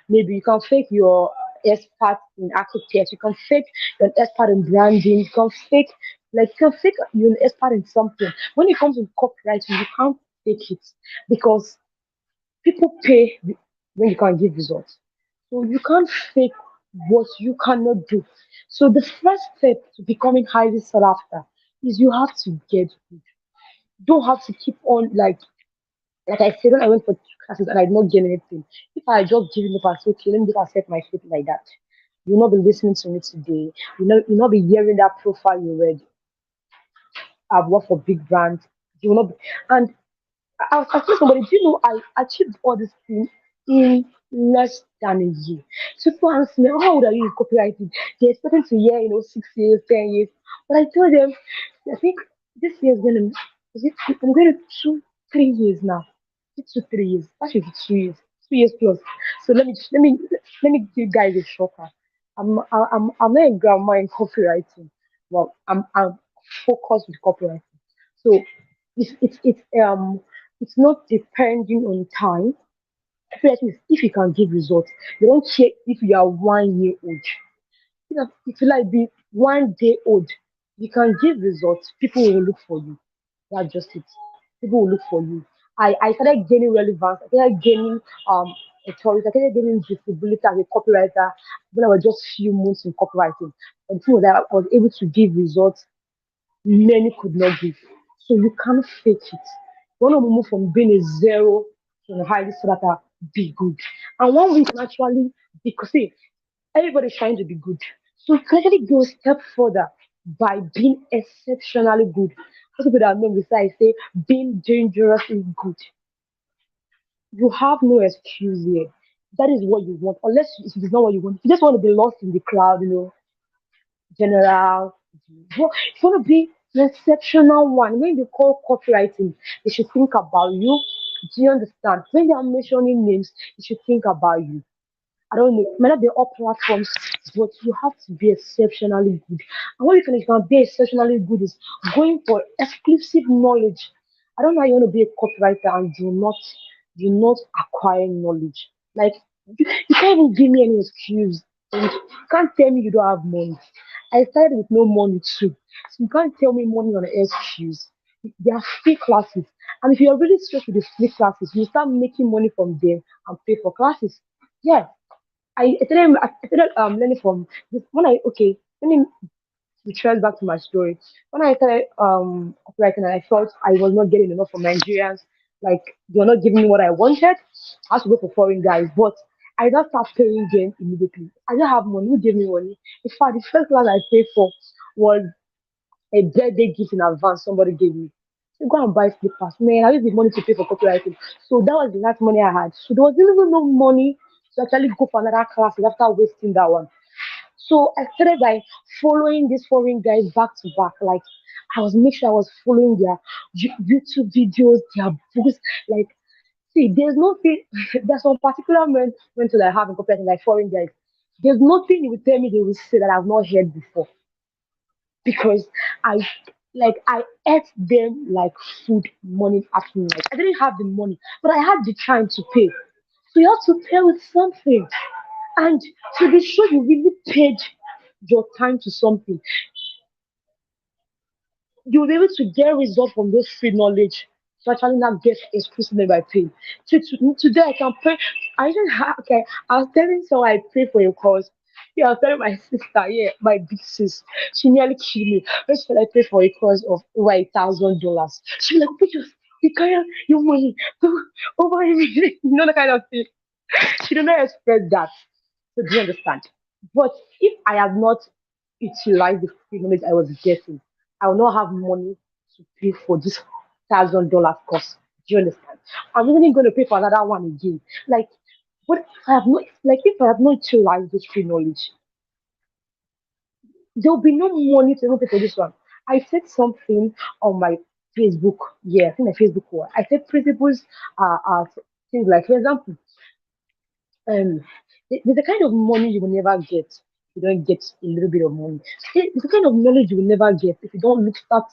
maybe you can fake your expert in architecture. You can fake you're an expert in branding. You can fake you're an expert in something. When it comes to copywriting, you can't fake it because people pay when you can give results. So you can't fake what you cannot do. So the first step to becoming highly sought after is you have to get good. You don't have to keep on like Like I said, when I went for classes and I did not gain anything, if I had just given up and said, okay, let me just accept my fate like that, you'll not be listening to me today. You'll not be hearing that profile you read. I've worked for big brands. You will not be, and I was asking somebody, do you know I achieved all these things in less than a year? So people ask me, how old are you in copywriting? They're expecting to hear, 6 years, 10 years. But I told them, I think this year is gonna is it I'm going to 2, 3 years now. It's 2, 3 years. That should be 2 years. 2 years plus. So let me give you guys a shocker. I'm not a grandma in copywriting. Well, I'm focused with copywriting. So it's not depending on time. First is if you can give results. They don't care if you are 1 year old. If you like be 1 day old, you can give results. People will look for you. That's just it. People will look for you. I started gaining relevance. I started gaining authority. I started gaining visibility as a copywriter when I was just few months in copywriting. And the thing was that I was able to give results many could not give. So you can't fake it. You want to move from being a zero to a highly sought after, be good. And one way you can actually, because see, everybody's trying to be good. So you can actually go a step further by being exceptionally good. Most people that know me say, I say, being dangerously good. You have no excuse here. That is what you want, unless it is not what you want. If you just want to be lost in the crowd, general. But if you want to be the exceptional one, when they call copywriting, they should think about you. Do you understand? When they are mentioning names, they should think about you. I don't know, it might not be all platforms, but you have to be exceptionally good. And what you can be exceptionally good is going for exclusive knowledge. I don't know how you want to be a copywriter and do not acquire knowledge. Like you can't even give me any excuse. And you can't tell me you don't have money. I started with no money too. So you can't tell me money on an excuse. They are free classes. And if you're really stressed with the free classes, you start making money from them and pay for classes. Yeah. I started learning from this when I okay, let me retrace back to my story. When I started copywriting and I felt I was not getting enough from Nigerians, like they were not giving me what I wanted, I had to go for foreign guys. But I just started paying them immediately. I didn't have money. Who gave me money? In fact, the first class I paid for was a birthday gift in advance somebody gave me. So go and buy slippers. Man, I used the money to pay for copywriting. So that was the last money I had. So there was even no money to actually go for another class after wasting that one. So I started by following these foreign guys back to back. Like I was make sure I was following their YouTube videos, their books. Like, see, there's nothing. There's some particular mentor that I have in copywriting, like foreign guys. There's nothing you will tell me they will say that I've not heard before because I I ate them like food morning afternoon. Like I didn't have the money, but I had the time to pay. So you have to pay with something. And to be sure you really paid your time to something, you'll be able to get results from those free knowledge to actually not get exclusively by paying. So today I can pay. I even have, okay, I was telling someone I pay for a course. Yeah, I was telling my sister, yeah, my big sis, she nearly killed me. First of all, I paid for a course of over $1,000. She was like, put you carry your money over everything, that kind of thing. She did not expect that. So do you understand? But if I had not utilized the free knowledge I was getting, I will not have money to pay for this $1,000 course. Do you understand? I'm even going to pay for another one again. Like, what if I have not if I have not utilized this free knowledge, there will be no money to even pay for this one. I said something on my Facebook. Yeah, I think my Facebook wall. I said principles are things like, for example, um there's a kind of money you will never get if you don't get a little bit of money. It's the kind of knowledge you will never get if you don't start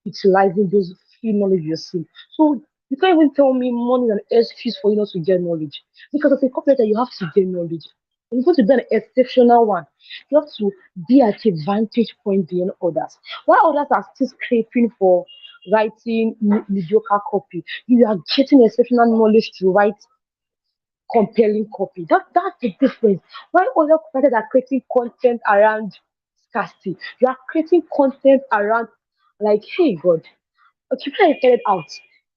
utilizing those free knowledge you're seeing. So you can't even tell me money is an excuse for you not to get knowledge. Because as a copywriter, you have to get knowledge. And you're going to be an exceptional one. You have to be at a vantage point beyond others. While others are still scraping for writing mediocre copy, you are getting exceptional knowledge to write compelling copy. That's the difference. Why other creators are creating content around scarcity, you are creating content around like, hey God, okay, when I started out,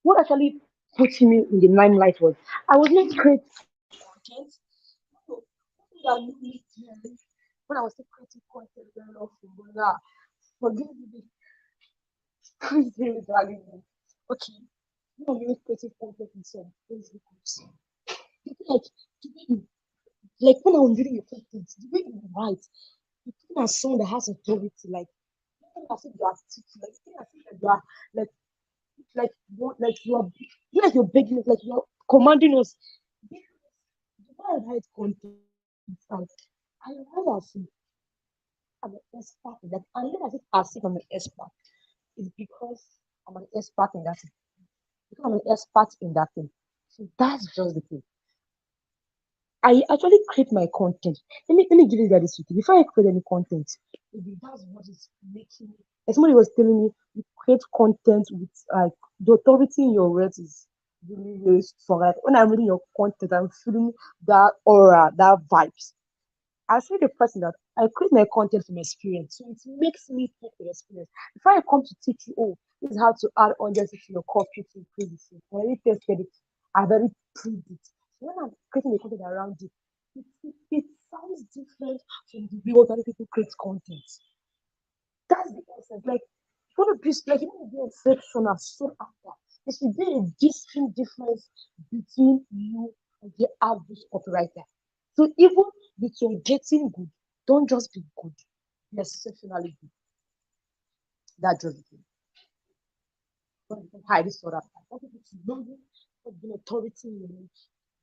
what actually putting me in the limelight was I was not creating content. No, nothing that made me trend when I was still creating content very often. But yeah, forgive me, please hear it value me. Okay, you know, really creating content in some Facebook groups. You feel like the way you like when I was reading your content, the way you write, you feel as someone that has authority, you feel as if you are teaching, you feel as if you are like you like you're begging us, like you're commanding us. Because the way I write content, like I write as if I'm an expert in that, and not as if I'm an expert. It's because I'm an expert in that thing. Because I'm an expert in that thing. So that's just the thing. I actually create my content. Let me give you guys this with you. Before I create any content, maybe that's what is making me. Like somebody was telling me, you create content with like the authority in your words is really, really strong. Like when I'm reading your content, I'm feeling that aura, that vibes. I'll say the person that I create my content from experience. So it makes me take the experience. Before I come to teach you, oh, this is how to add onions to your coffee to increase the sale. I already tested it. I've already proved it. So when I'm creating the content around it, it sounds different from the way other people create content. That's the essence. Like, you want to be like you want to be exceptional soon after. There should be a distinct difference between you and the average copywriter. So even with your getting good, don't just be good. Be exceptionally good. That's just the thing. Don't be highly sought after. Want people to know you, want the authority in your life.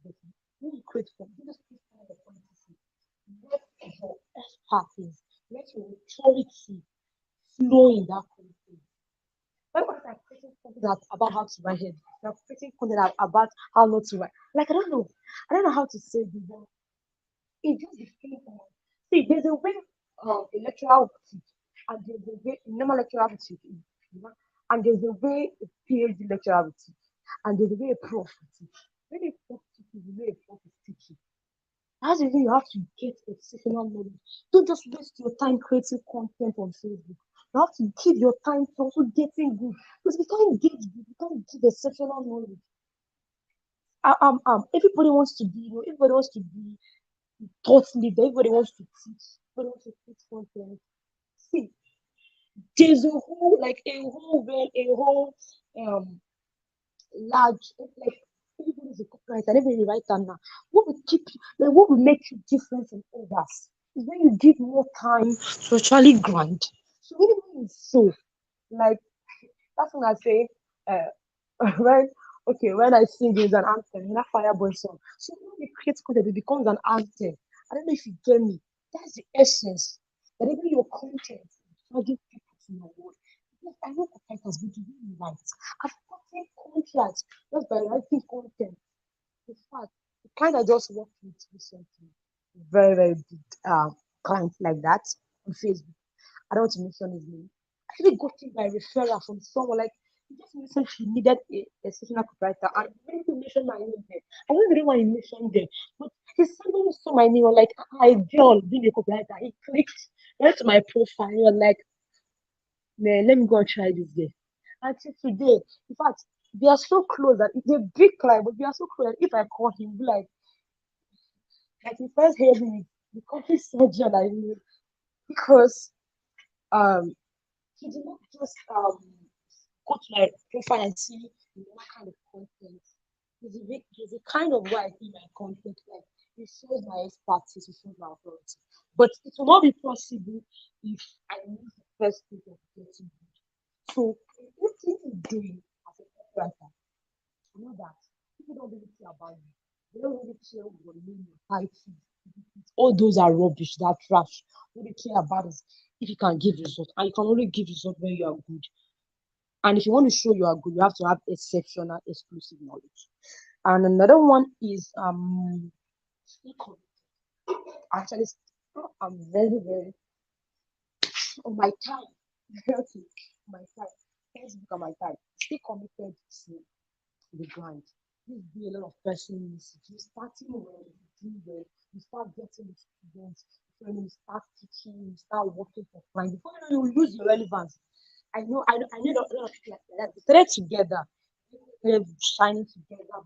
But when you create for you just create kind of quantity. Let your expertise, let your authority flow in that content. Why was I creating content about how to write head? I'm creating content about how not to write. Like I don't know. I don't know how to say this. But it just depends on. See, there's a way a lecturer will teach, and there's a way a normal lecturer will teach. You know? And there's a way a PhD lecturer will teach, and there's a way a prof will teach. When a prof teaches, the way a prof is teaching. That's the way you have to get exceptional knowledge. Don't just waste your time creating content on Facebook. You have to give your time to also getting good. Because if you can't get good, you can't give exceptional knowledge. Everybody wants to be, everybody wants to be thought leader, everybody wants to teach, everybody wants to teach content. See, there's a whole, like a whole um large, like everybody's a copywriter, and everybody write down now. What will keep you, like what will make you different from others is when you give more time to actually grind. So when you show, like that's when I say, when when I sing is an anthem, not Fireboy song. So when you create content, it becomes an anthem. I don't know if you get me. That's the essence. That even your content is dragging people to your world. Yes, I know copywriters, but do you write? I've gotten contracts just by writing content. In fact, the client I just worked with recently, very, very big client like that on Facebook. I don't want to mention his name. I actually got it by referral from someone like he just mentioned she needed a seasonal copywriter and he didn't even mention my name there. I don't really want to mention them, but he suddenly saw my name like I John being a copywriter. He clicked, went to my profile, and was like, man, let me go and try this day. Until today, in fact, they are so close that it's a big client, but they are so close that if I call him, be like he first heard me, the coffee surgeon I knew because um he did not just go to my profile and see what kind of content. He's a kind of way I see my content like. It shows my expertise, it shows my authority. But it will not be possible if I miss the first stage of getting good. So, what you're doing as a copywriter, you know that people don't really care about you. They don't really care your name, your title. All those are rubbish, they're trash. What they care about is if you can give results. And you can only give results when you are good. And if you want to show you are good, you have to have exceptional exclusive knowledge. And another one is speak actually I'm very, very on my time. Okay, my time. Let's look at my time. Stay committed to the grind. This be a lot of person message. You starting well, you do well, you start getting the students, when you start teaching, you start working for clients. Before you know, you lose your relevance. I know a lot of people like that. They started together. they're shining together.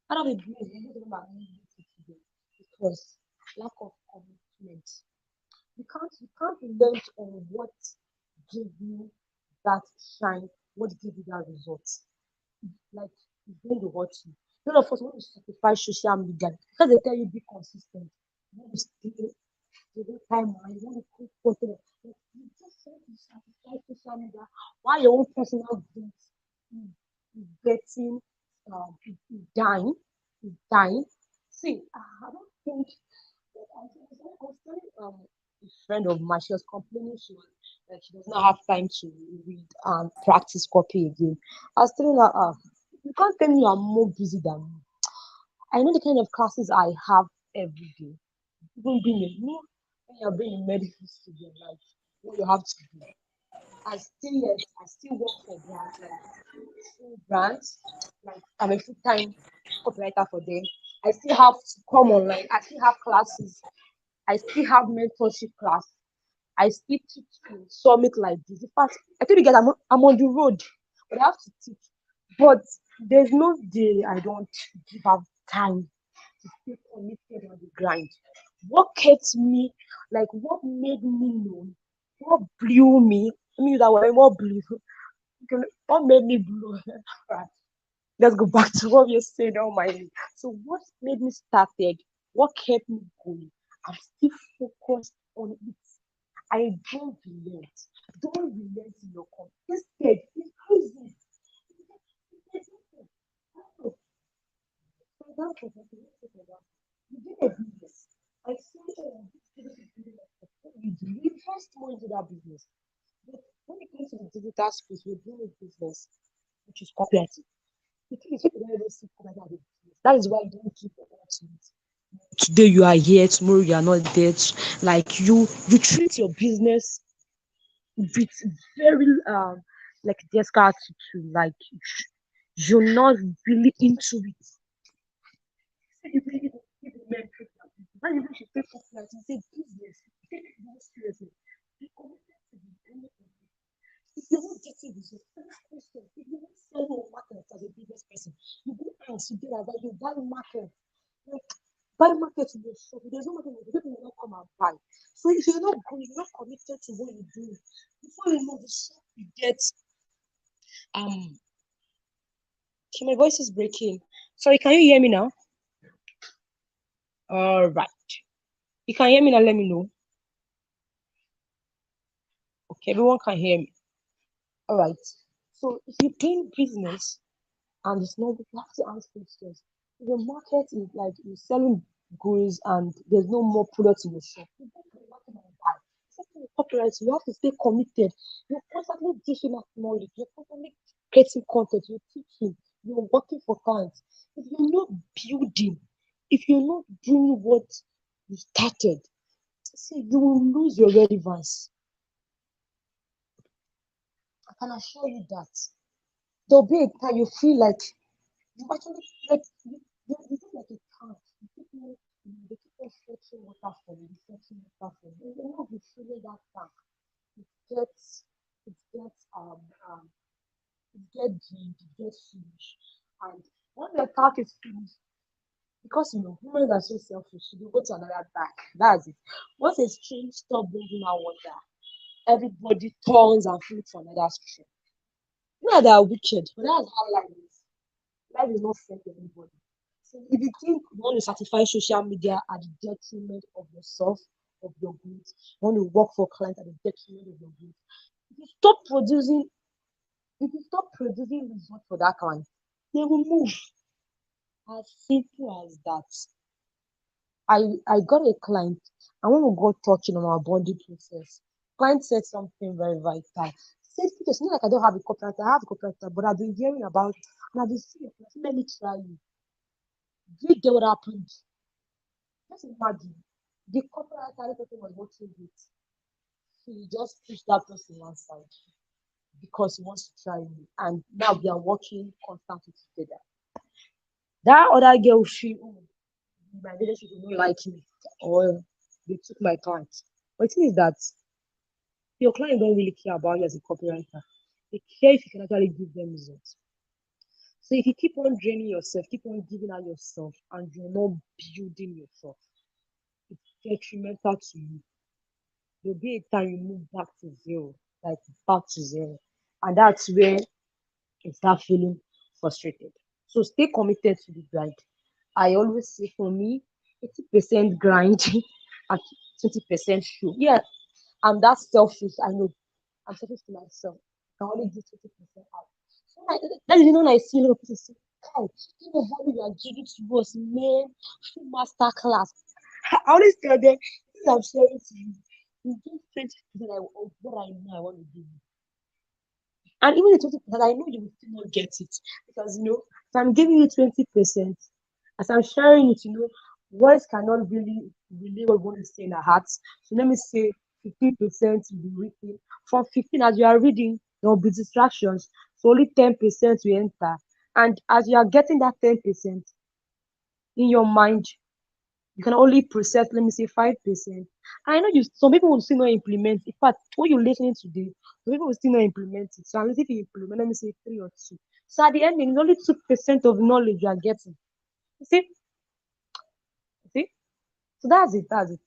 But out of the grace, most of them are not used today because lack of commitment. You can't rely on what gave you that shine, what gave you that result. Like it's going to hurt you. A lot of us want to sacrifice social media because they tell you be consistent. You want to stay the whole time and you want to put content. You just want to sacrifice social media while your own personal growth is, is getting is dying. Is dying. See, I don't think I was telling a friend of mine, she was complaining she does not have time to read and practice copy again. I was telling her, you can't tell me you are more busy than me. I know the kind of classes I have every day. Even being a me, when you're being a medical student, like what you have to do. I still work for brands like full brands. Like I'm a full time copywriter for them. I still have to come online. I still have classes. I still have mentorship class. I still teach in summit like this. In fact, I tell you guys, I'm on the road, but I have to teach. But there's no day I don't give up time to stay committed on the grind. What kept me, like what made me known, what blew me, I mean that word, what blew, what made me blow? Right. Let's go back to what we are saying. Oh my! So what made me started? What kept me going? I'm still focused on it. I don't relent. Don't relent in your cause. Instead, increase it. For example, you do a business. I say, oh, you do. You invest more into that business. But when it comes to the digital space, we're doing a business, which is copywriting. The thing is, people don't even see copywriting as a business. That is why you don't keep on to it. Today you are here, tomorrow you are not there. Like you treat your business with very like desk attitude, like you're not really into it. So you really don't give the men treatment. Not even should take copyright, you say business, take it very seriously. Be committed to the end of it. If you won't get it, it's your first question. If you won't sell your market as a business person, you go ask, you do that, you buy market. Like, buy market in your shop. There's no market, people will not come and buy. So if you're not going, you're not committed to what you're doing, before you know the shop, you get um. Okay, my voice is breaking. Sorry, can you hear me now? All right. You can hear me now. Let me know. Okay, everyone can hear me. All right. So if you're doing business and it's not, you have to ask questions. If the market is like you're selling goods and there's no more products in the shop, you go to the market and buy. Second, copyright, you have to stay committed. You're constantly dishing out knowledge. You're constantly creating content. You're teaching. You're working for clients. If you're not building, if you're not doing what you started, see, you will lose your relevance. I can assure you that. There'll be a time you feel like you actually like you feel like a tank. You people they keep on fetching water from you, fetching water from you. You're not be feeling that tank. It gets it gets um um it gets drained, it gets finished. And when the tank is finished, because humans are so selfish, you go to another tank. That's it. Once a stream stop bringing out water, everybody turns and looks for another stream. Not that are wicked, but that's how life is. Life is not fair to anybody. So if you think you want to satisfy social media at the detriment of yourself, of your goods, you want to work for clients at the detriment of your goods, if you stop producing, if you stop producing results for that client, they will move. As simple as that. I got a client, and when we got talking on our bonding process, client said something very vital. Said, it's not like I don't have a copywriter, I have a copywriter, but I've been hearing about it, and I've been seeing it. Let me try you. Do you get what happened? Just imagine the copywriter the person was working with. He just pushed that person one side because he wants to try me. And now we are working constantly together. That other girl feel, oh, my relationship will not like me. Or they took my client. But the thing is that your client don't really care about you as a copywriter. They care if you can actually give them results. So if you keep on draining yourself, keep on giving out yourself, and you're not building yourself, it's detrimental to you. There'll be a time you move back to zero, like back to zero. And that's where you start feeling frustrated. So stay committed to the grind. I always say for me, 80% grind and 20% show. Yeah, I'm that selfish. I know. I'm selfish to myself. I can only give 20% out. So that is when I see a lot of people say, "Kai, you know what you are giving to us, man, full master class." I always tell them, "This I'm sharing to you. You give 20% of what I know I want to give you." And even the 20%, I know you will still not get it. Because, if I'm giving you 20%, as I'm sharing it, words cannot really relay what we want to say in our hearts. So let me say 15% will be written. From 15, as you are reading, there will be distractions. So only 10% will enter. And as you are getting that 10% in your mind, you can only process, let me say, 5%. I know some people will still not implement. In fact, what you're listening today, some people will still not implement it. So unless if you implement, let me say three or two. So at the end, it's only 2% of knowledge you are getting. You see? You see? So that's it. That's it.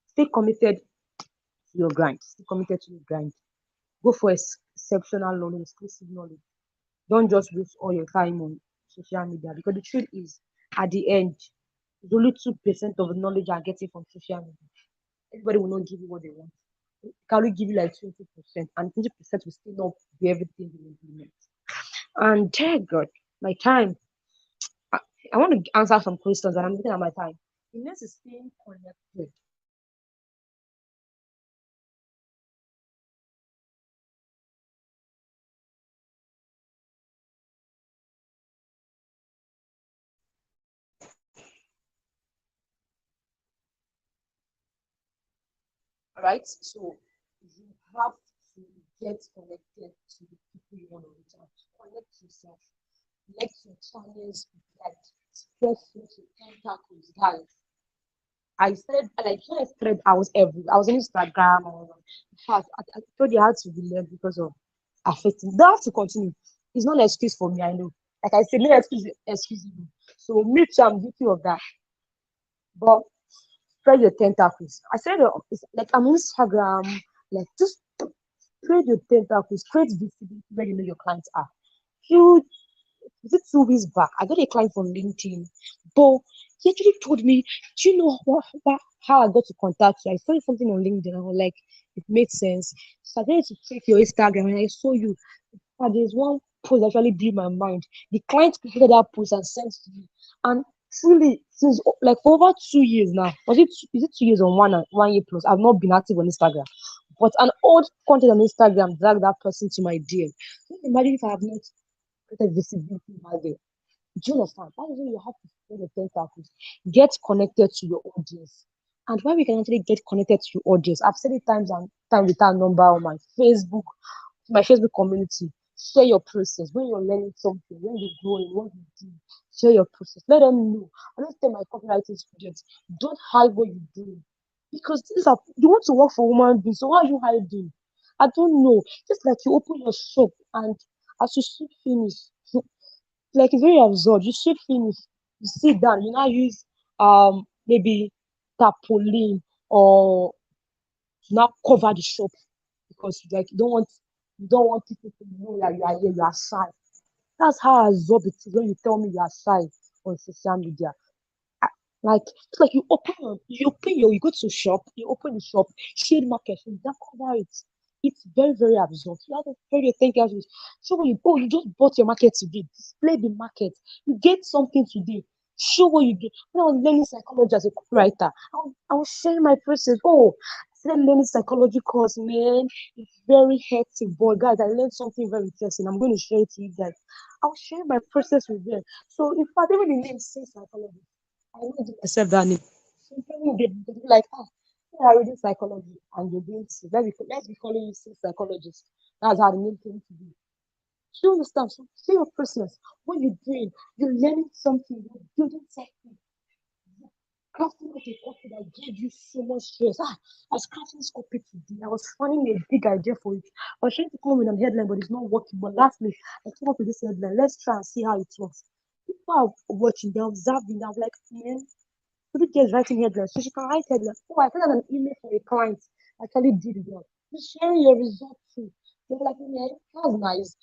Stay committed to your grind. Stay committed to your grind. Go for exceptional knowledge, exclusive knowledge. Don't just waste all your time on social media, because the truth is, at the end, it's only 2% of the knowledge you are getting from social media. Everybody will not give you what they want. Can only give you like 20%, and 20% will still not be everything you implement. And dear God, my time. I, I want to answer some questions, and I'm looking at my time. The next is staying connected. All right, so you have to get connected to the people you want to reach out to. Connect yourself. Let your channels be like spread into tentacles, guys. I said, like, when I spread, I was on Instagram. In fact, I told you I had to be left because of affecting. They have to continue. It's not an excuse for me, I know. Like I said, no excuse, excusable. So me too, I'm guilty of that. But spread your tentacles. I said, it's like I'm on Instagram, like just spread your tentacles, create visibility where you know your clients are. Few is it 2 weeks back? I got a client from LinkedIn, but he actually told me, "Do you know how I got to contact you? I saw something on LinkedIn. I was like, it made sense. So I started to check your Instagram, and I saw you. And there's one post that actually blew my mind. The client created that post and sent to me. And truly, since like for over 2 years now, is it 2 years or 1 year plus? I've not been active on Instagram. But an old content on Instagram dragged that person to my DM. Can you imagine if I have not created visibility back there? Do you understand? That is why you have to spread your tentacles. Get connected to your audience. And why we can actually get connected to your audience, I've said it times and time without number on my Facebook community. Share your process when you're learning something, when you're growing, what you do. Share your process. Let them know. I don't tell my copywriting students, don't hide what you're doing. Because you want to work for human beings, so why are you hiding? I don't know. Just like you open your shop and as you soon finish, like it's very absurd. You should finish, you sit down, you now use maybe tarpaulin or now cover the shop because like you don't want people to know that you are here, you are shy. That's how absurd it is when you tell me you are shy on social media. I- Like it's like you go to shop, you open the shop, shade market, you don't cover it. It's very, very absurd. You have to very think of it. So when you just bought your market today, display the market. You get something today. Show what you get. When I was learning psychology as a copywriter, I was sharing my process. Oh, I started learning psychology course, man. It's very hectic, but guys, I learned something very interesting. I'm going to share it to you guys. I was sharing my process with them. So in fact, even the name says psychology. I know to accept that name. Some people will be like, you are reading psychology and you're doing this. Let's be calling you psychologist. That's how the name came to be. Show your stuff, so show your process. What you're doing, you're learning something, you're building something. crafting out a copy that gave you so much stress. I was crafting this copy today. I was finding a big idea for it. I was trying to come up with a headline, but it's not working. But lastly, I came up with this headline. Let's try and see how it works. People are watching, they're observing. I'm like, man, Phoebe is writing headlines, so she can write headlines. Oh, I sent an email for a client. I actually did well. Just sharing your results too. They're like, man, that's nice.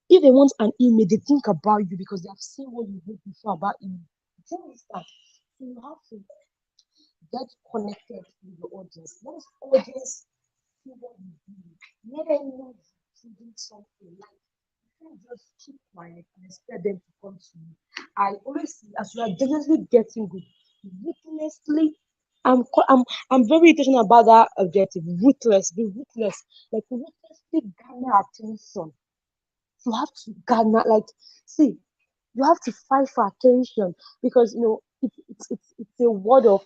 If they want an email, they think about you because they have seen what you did before about email. Do you understand? So you have to get connected with the audience. Let the audience see what you do. Let them know you're doing something. Like you can't just keep quiet and expect them to come to you. I always see as you are definitely getting good, ruthlessly. I'm very intentional about that objective. Ruthless, be ruthless, like ruthlessly garner attention. You have to garner, like, see, you have to fight for attention because it's a word of,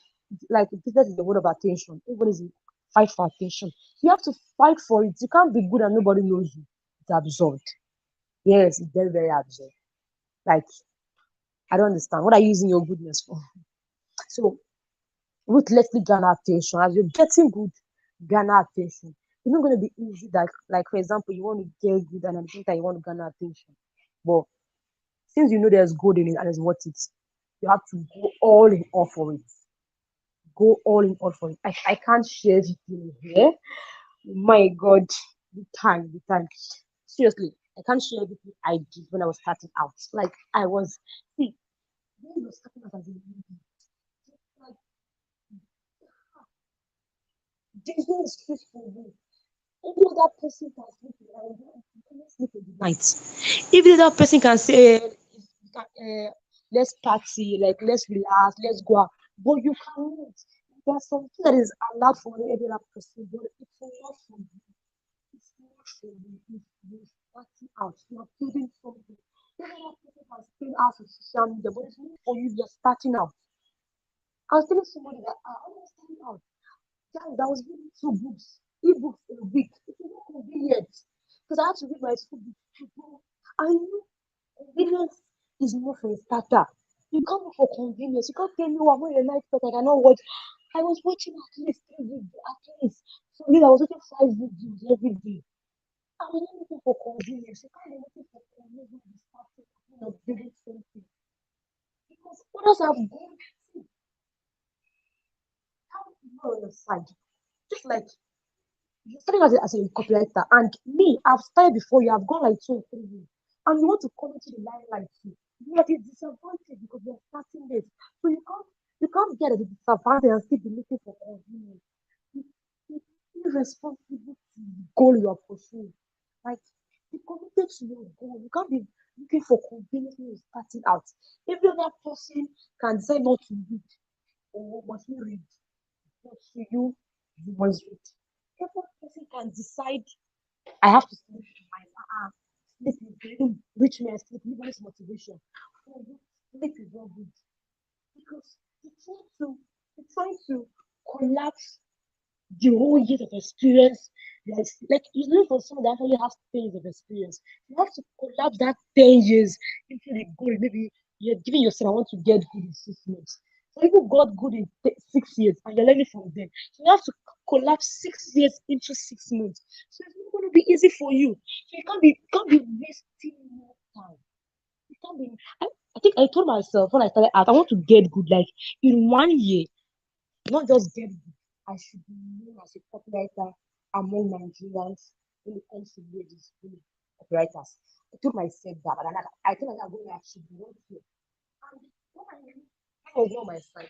like, business is a word of attention. Everybody is fight for attention. You have to fight for it. You can't be good and nobody knows you. It's absurd. Yes, it's very, very absurd. Like, I don't understand. What are you using your goodness for? So ruthlessly garner attention. As you're getting good, garner attention. It's not going to be easy. Like for example, you want to get good and at the same time you want to garner attention. But since you know there's good in it and it's worth it, you have to go all in all for it. Go all in all for it. I can't share everything here. My God, the time. Seriously, I can't share everything I did when I was starting out. Like I was, see, when you were starting out as a newbie, like there's no excuse for you. Every other person can sleep in the night. You cannot sleep in the night. If the other person can say, let's party, like let's relax, let's go out, but you cannot. There's something that is allowed for every other person, but it's not for you. It's not for you. If you're starting out, you're building something. Every other person can spend out on social media, but it's not for you. You're starting out. I was telling somebody that I was starting out. Guys, I was reading two books, e-books in a week. It was not convenient because I had to read my school books. I knew convenience is not for a starter. You can't look for convenience. You can't tell me, I'm not a night person. I cannot watch. I was watching at least 3 videos, at least. So I was watching 5 videos every day. I was not looking for convenience. You can't be looking for convenience when you start building something. Because others have gone through. How you on your side? Just like you started as a copywriter, and me, I've started before you. I've gone like 2 or 3 years, and you want to come into the limelight too. You are at a disadvantage because you're starting this, so you can't get at a disadvantage and still be looking for convenience. It's irresponsible to the goal you are pursuing. Like be committed to your goal. You can't be looking for convenience when you're starting out. Every other person can decide not to read or must you read, but to you, you must read. Every person can decide I have to sleep in my sleep is very rich man sleep, nobody's motivation. For you, sleep is not good because you're trying to collapse the whole years of experience. Like you look for someone that actually has 10 years of experience. You have to collapse that 10 years into the goal. Maybe you're giving yourself, I want to get good in 6 months. So people got good in 6 years and you're learning from them. So you have to collapse 6 years into 6 months. So it's not going to be easy for you. So you can't be wasting more time. You can't be I think I told myself when I started out, I want to get good like in 1 year, not just get good. I should be known as a copywriter among Nigerians when it comes to ladies, women copywriters. I told myself that, and I think I'm going to achieve one here. And when I was not my side.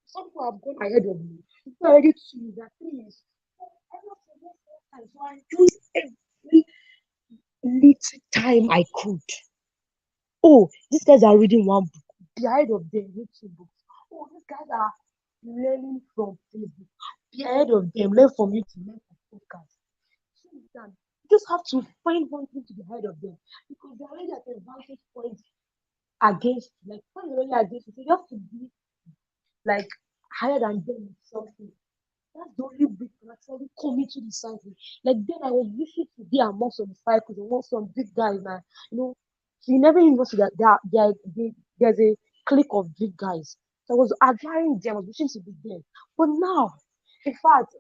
Some people have gone ahead of me. People are ready to that please. I don't forget time. So I use every little time I could. Oh, these guys are reading one book. Be ahead of them, read 2 books. Oh, these guys are learning from Facebook. Be ahead of them, learn from you to learn from podcast. So you just have to find one thing to be ahead of them because they're already at a vantage point against you. Like when you're already against you, so you have to be like higher than them with something. That's the only big can actually come into the cycle. Like then I was wishing to be among some cycles, among some big guys, man. So you never even see that there's a clique of big guys. So I was admiring them, I was wishing to be there. But now, in fact,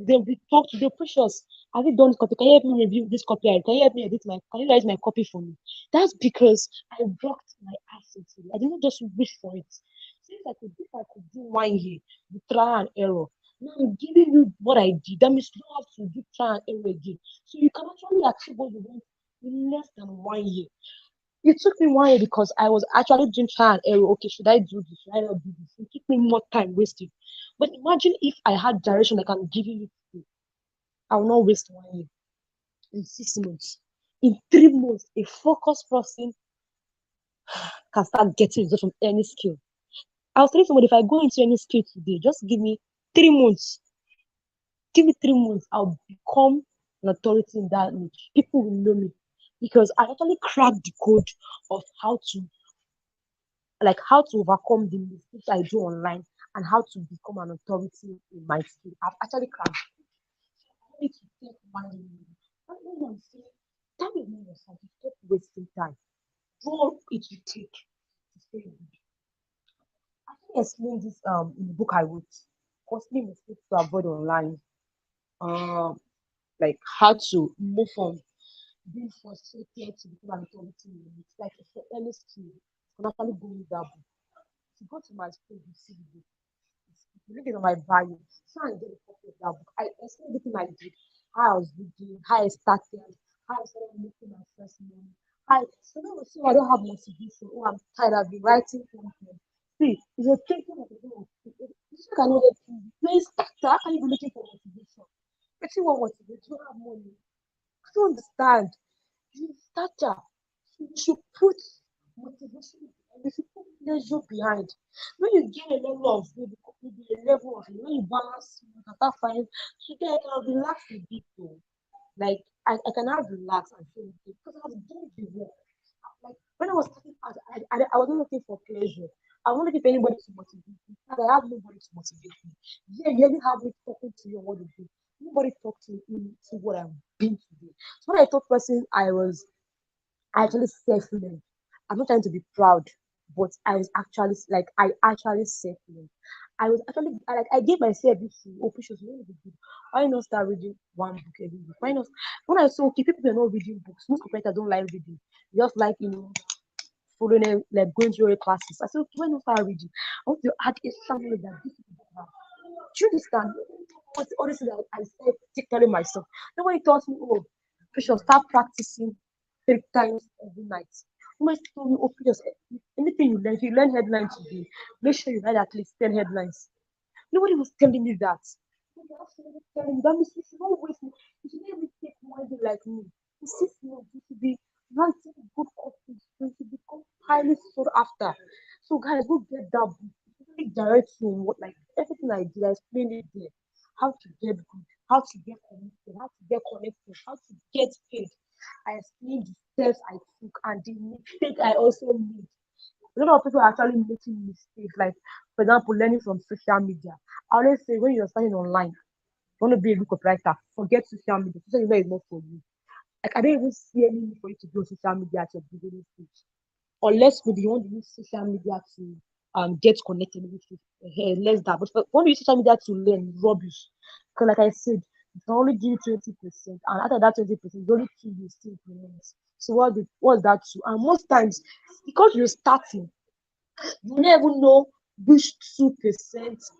they'll be talk to the precious. Have you done this copy? Can you help me review this copy? Can you help me edit my can you write my copy for me? That's because I worked my ass into it. I didn't just wish for it. Since I could do 1 year with trial and error. Now I'm giving you what I did. That means you don't have to do trial and error again. So you can actually achieve what you want in less than 1 year. It took me 1 year because I was actually doing trial and error. Okay, should I do this? Should I not do this? It took me more time wasted. But imagine if I had direction like I'm giving you today. I will not waste 1 year. In 6 months. In 3 months, a focused person can start getting results from any skill. I was telling somebody if I go into any skill today, just give me 3 months. Give me 3 months, I'll become an authority in that niche. People will know me because I actually cracked the code of how to overcome the mistakes I do online and how to become an authority in my skill. I've actually cracked it. I need to take one minute. And when I'm saying, time is not yourself, stop wasting time. Do all it will take to stay good. I can explain this in the book I wrote. Costly mistakes to avoid online. Um, like how to move from being frustrated to become an authority in it. Like it's any skill. You can actually go with that book. If you go to my school, you see the book. If you look it on my bio, try and get a copy of that book. I explain everything I did, how I was reading, how I started, how I started making my first money. So now see I don't have motivation. Oh, I'm tired. I've been writing content. See, if you're thinking of you cannot get you starter. How can you be looking for motivation? If you want motivation, you don't have money. I don't understand. You starter. You should put motivation behind. You should put pleasure behind. When you get a level of maybe a level of when you balance after five, so then I can relax a bit though. Like I can have relax and feel okay because I've done the work. Like when I was starting out, I wasn't looking for pleasure. I wasn't looking for anybody to motivate me. And I have nobody to motivate me. Yeah, you only have me talking to you on what to do. Nobody talked to me into what I've been today. So when I told person I actually self-learned. I'm not trying to be proud, but I actually self-learned. I was actually I gave myself this oh precious, you want to be good. Why not start reading one book every week? Why not when I saw okay, people are not reading books. Most competitors don't like reading. They just like following them, like going through your classes. I said, okay, why not start reading? I want to add a something that this people don't have. Do you understand? What's all this that I said, telling myself. Nobody taught me, oh, Precious, start practicing 3 times every night. Nobody told me, oh, Precious, anything you learn, if you learn headlines today, make sure you write at least 10 headlines. Nobody was telling me that. Nobody was telling me that means you should not waste me. You should not even take one day like me. In 6 months, you should be writing good copies. You should become highly sought after. So, guys, go get that book. It really directs you in what, like, everything I did, I explained it there. How to get good, how to get connected, how to get connected, how to get paid. I explained the steps I took and the mistake I also made. A lot of people are actually making mistakes, like for example, learning from social media. I always say when you're studying online, you want to be a good copywriter, forget social media. Social media is not for you. Like I don't even see any need for you to go social media at your beginning stage. Unless maybe you want to use social media to get connected with less that. But when you use social media to learn, rubbish. Because like I said, it can only give you 20%, and after that 20%, only two you still implement. So what's that to? And most times, because you're starting, you never know which 2%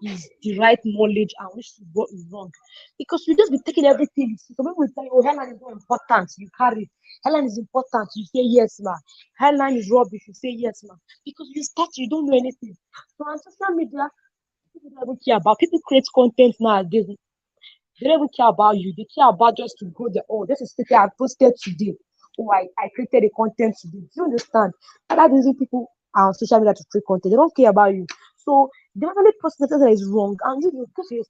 is the right knowledge and which is what is wrong. Because you just be taking everything you see. Some people will tell you, oh, headline is not important, you carry it. Headline is important, you say yes, ma. Headline is rubbish, you say yes, ma. Because you start, you don't know anything. So on social media, people don't even care about people create content nowadays. They don't even care about you. They care about just to grow their own. This is something I posted today. Oh, I created a content today. Do you understand? And that's using people on social media to create content. They don't care about you. So they only post something that is wrong. And you because you're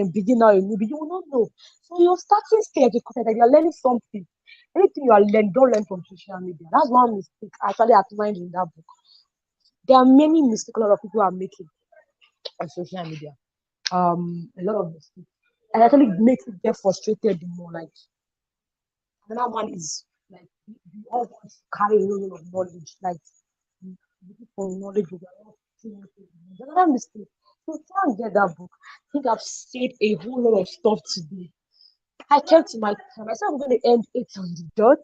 a beginner, maybe you will not know. So you're starting stage of content, like you're learning something. Anything you are learning, don't learn from social media. That's one mistake I actually outlined in that book. There are many mistakes a lot of people are making on social media. A lot of mistakes. And actually makes you get frustrated the more. Like another one is like we all want to carry a lot of knowledge, like looking for knowledge. Another mistake. So try and get that book. I think I've said a whole lot of stuff today. I kept my time. I said I'm going to end it on the dot,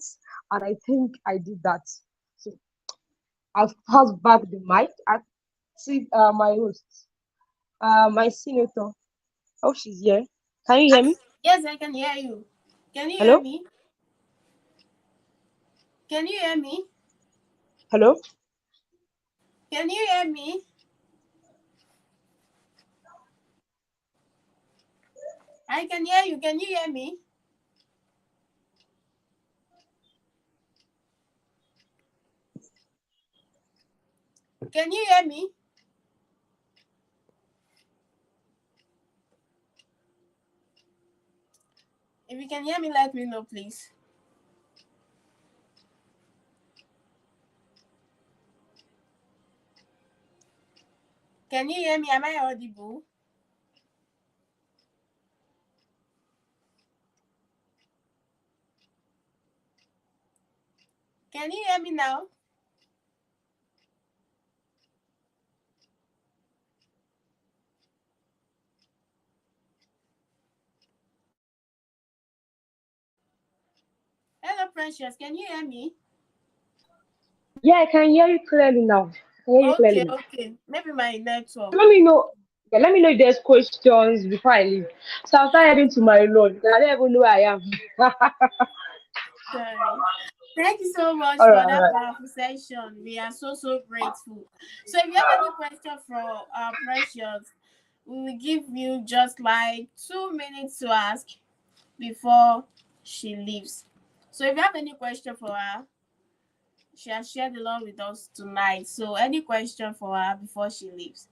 and I think I did that. So I'll pass back the mic. I see my host, my senator. Oh, she's here. Can you hear me? Yes, I can hear you. Can you hear Hello? me? Can you hear me? Hello? Can you hear me? I can hear you. Can you hear me? Can you hear me? If you can hear me, let me know, please. Can you hear me? Am I audible? Can you hear me now? Hello, Precious. Can you hear me? Yeah, I can hear you clearly now. I can hear you clearly Okay, now. okay. Maybe my network. Let me know. Yeah, let me know if there's questions before I leave. So I'll start heading to my lodge. I don't even know where I am. Sorry. Thank you so much All for right, all that right. powerful session. We are so grateful. So if you have any question for Precious, we will give you just like 2 minutes to ask before she leaves. So if you have any question for her, she has shared a lot with us tonight. So any question for her before she leaves.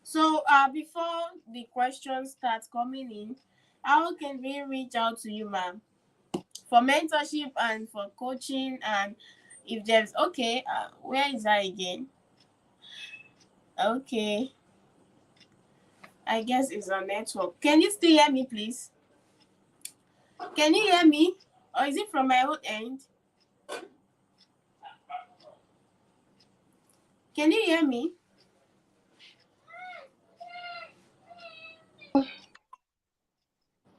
So before the questions start coming in, how can we reach out to you, ma'am? For mentorship and for coaching, and if there's okay, where is that again? Okay, I guess it's on network. Can you still hear me, please? Can you hear me, or is it from my own end? Can you hear me?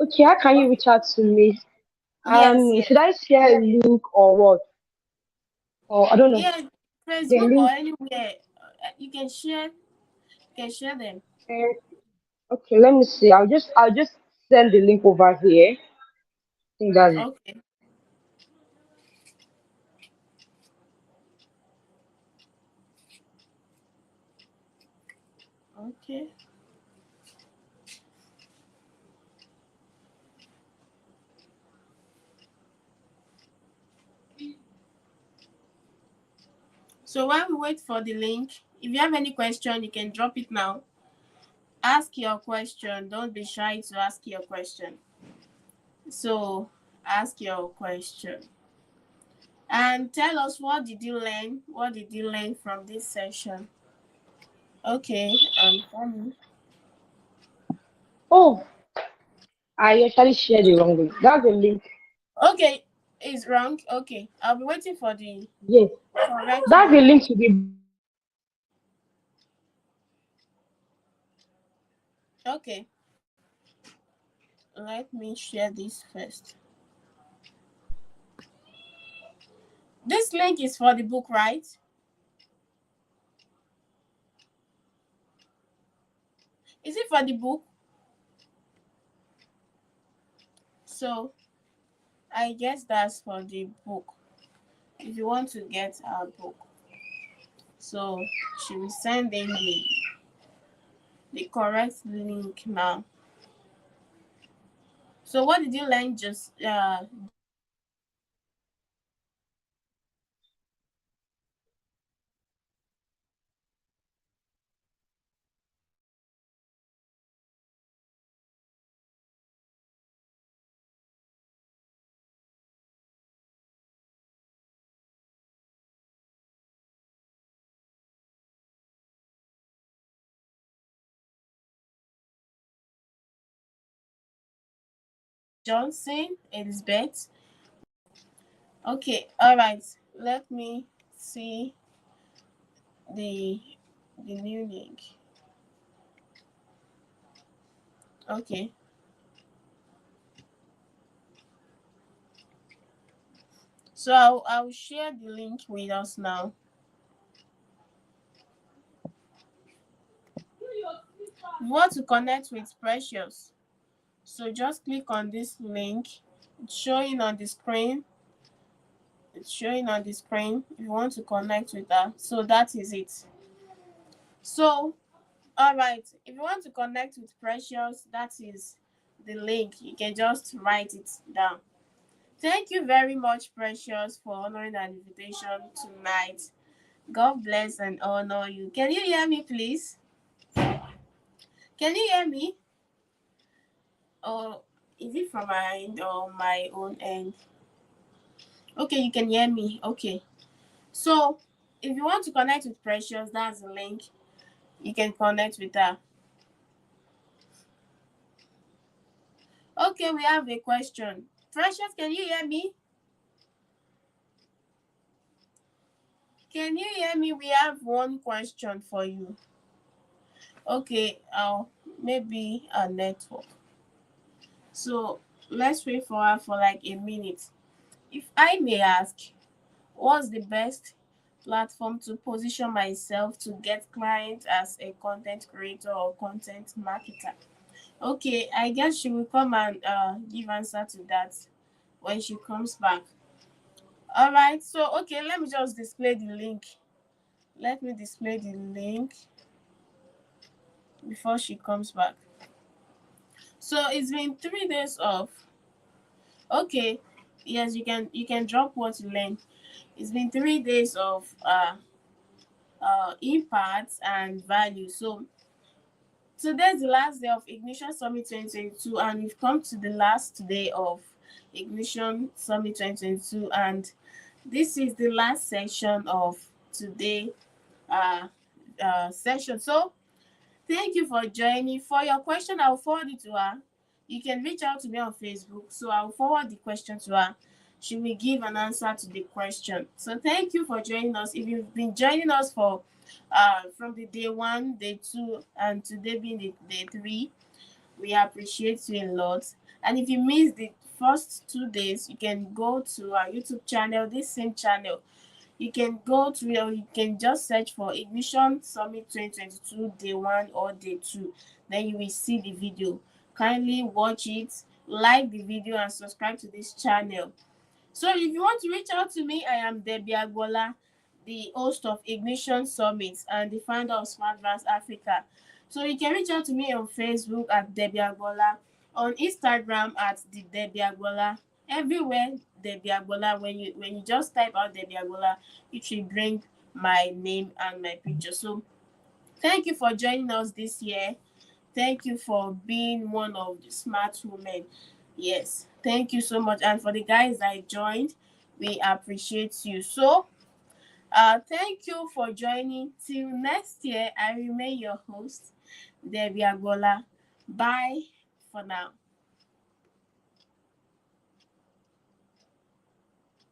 Okay, how can you Okay. reach out to me? Yes, Should yes, I share a link or what? Or I don't know. yeah. The Facebook or link. anywhere, you can share. You can share them. Uh, okay, let me see. I'll just send the link over here. I think that's it. Okay, okay. So while we wait for the link, if you have any question, you can drop it now. Ask your question. Don't be shy to ask your question. So ask your question and tell us what did you learn? What did you learn from this session? Okay, Femi. Oh, I actually shared the wrong link. That's the link. Okay, it's wrong. Okay, I'll be waiting for the Yes, correct that's the one. link to the. Okay, let me share this first. This link is for the book, right? Is it for the book? So I guess that's for the book. If you want to get our book, so she will send in the correct link now. So what did you learn just Johnson, Elizabeth? Okay, all right. Let me see the the new link. Okay. So I'll share the link with us now. You want to connect with Precious. So just click on this link. It's showing on the screen. It's showing on the screen. If you want to connect with her. So that is it. So, all right. If you want to connect with Precious, that is the link. You can just write it down. Thank you very much, Precious, for honoring our invitation tonight. God bless and honor you. Can you hear me, please? Can you hear me? Or is it from my end or my own end? Okay, you can hear me. Okay. So, if you want to connect with Precious, that's the link. You can connect with her. Okay, we have a question. Precious, can you hear me? Can you hear me? We have one question for you. Okay, maybe a network. So let's wait for her for like a minute. If I may ask, what's the best platform to position myself to get clients as a content creator or content marketer? Okay, I guess she will come and give answer to that when she comes back. All right, so okay, let me just display the link. Let me display the link before she comes back. So it's been 3 days of. Okay, yes, you can drop what you learned. It's been 3 days of impact and value. So today's the last day of Ignition Summit 2022, and we've come to the last day of Ignition Summit 2022, and this is the last section of today uh, session. So thank you for joining. For your question, I'll forward it to her. You can reach out to me on Facebook. So I'll forward the question to her. She will give an answer to the question. So thank you for joining us. If you've been joining us for from the day 1, day 2, and today being the day 3, we appreciate you a lot. And if you missed the first 2 days, you can go to our YouTube channel, this same channel. You can go to, or you can just search for Ignition Summit 2022 day 1 or day 2. Then you will see the video. Kindly watch it, like the video, and subscribe to this channel. So if you want to reach out to me, I am Debbie Agbola, the host of Ignition Summit and the founder of SmartVans Africa. So you can reach out to me on Facebook at Debbie Agbola, on Instagram at the Debbie Agbola, everywhere Debbie Agbola. When you just type out Debbie Agbola, it should bring my name and my picture. So thank you for joining us this year. Thank you for being one of the smart women. Yes, thank you so much. And for the guys that joined, we appreciate you. So, thank you for joining. Till next year, I remain your host, Debbie Agbola. Bye for now.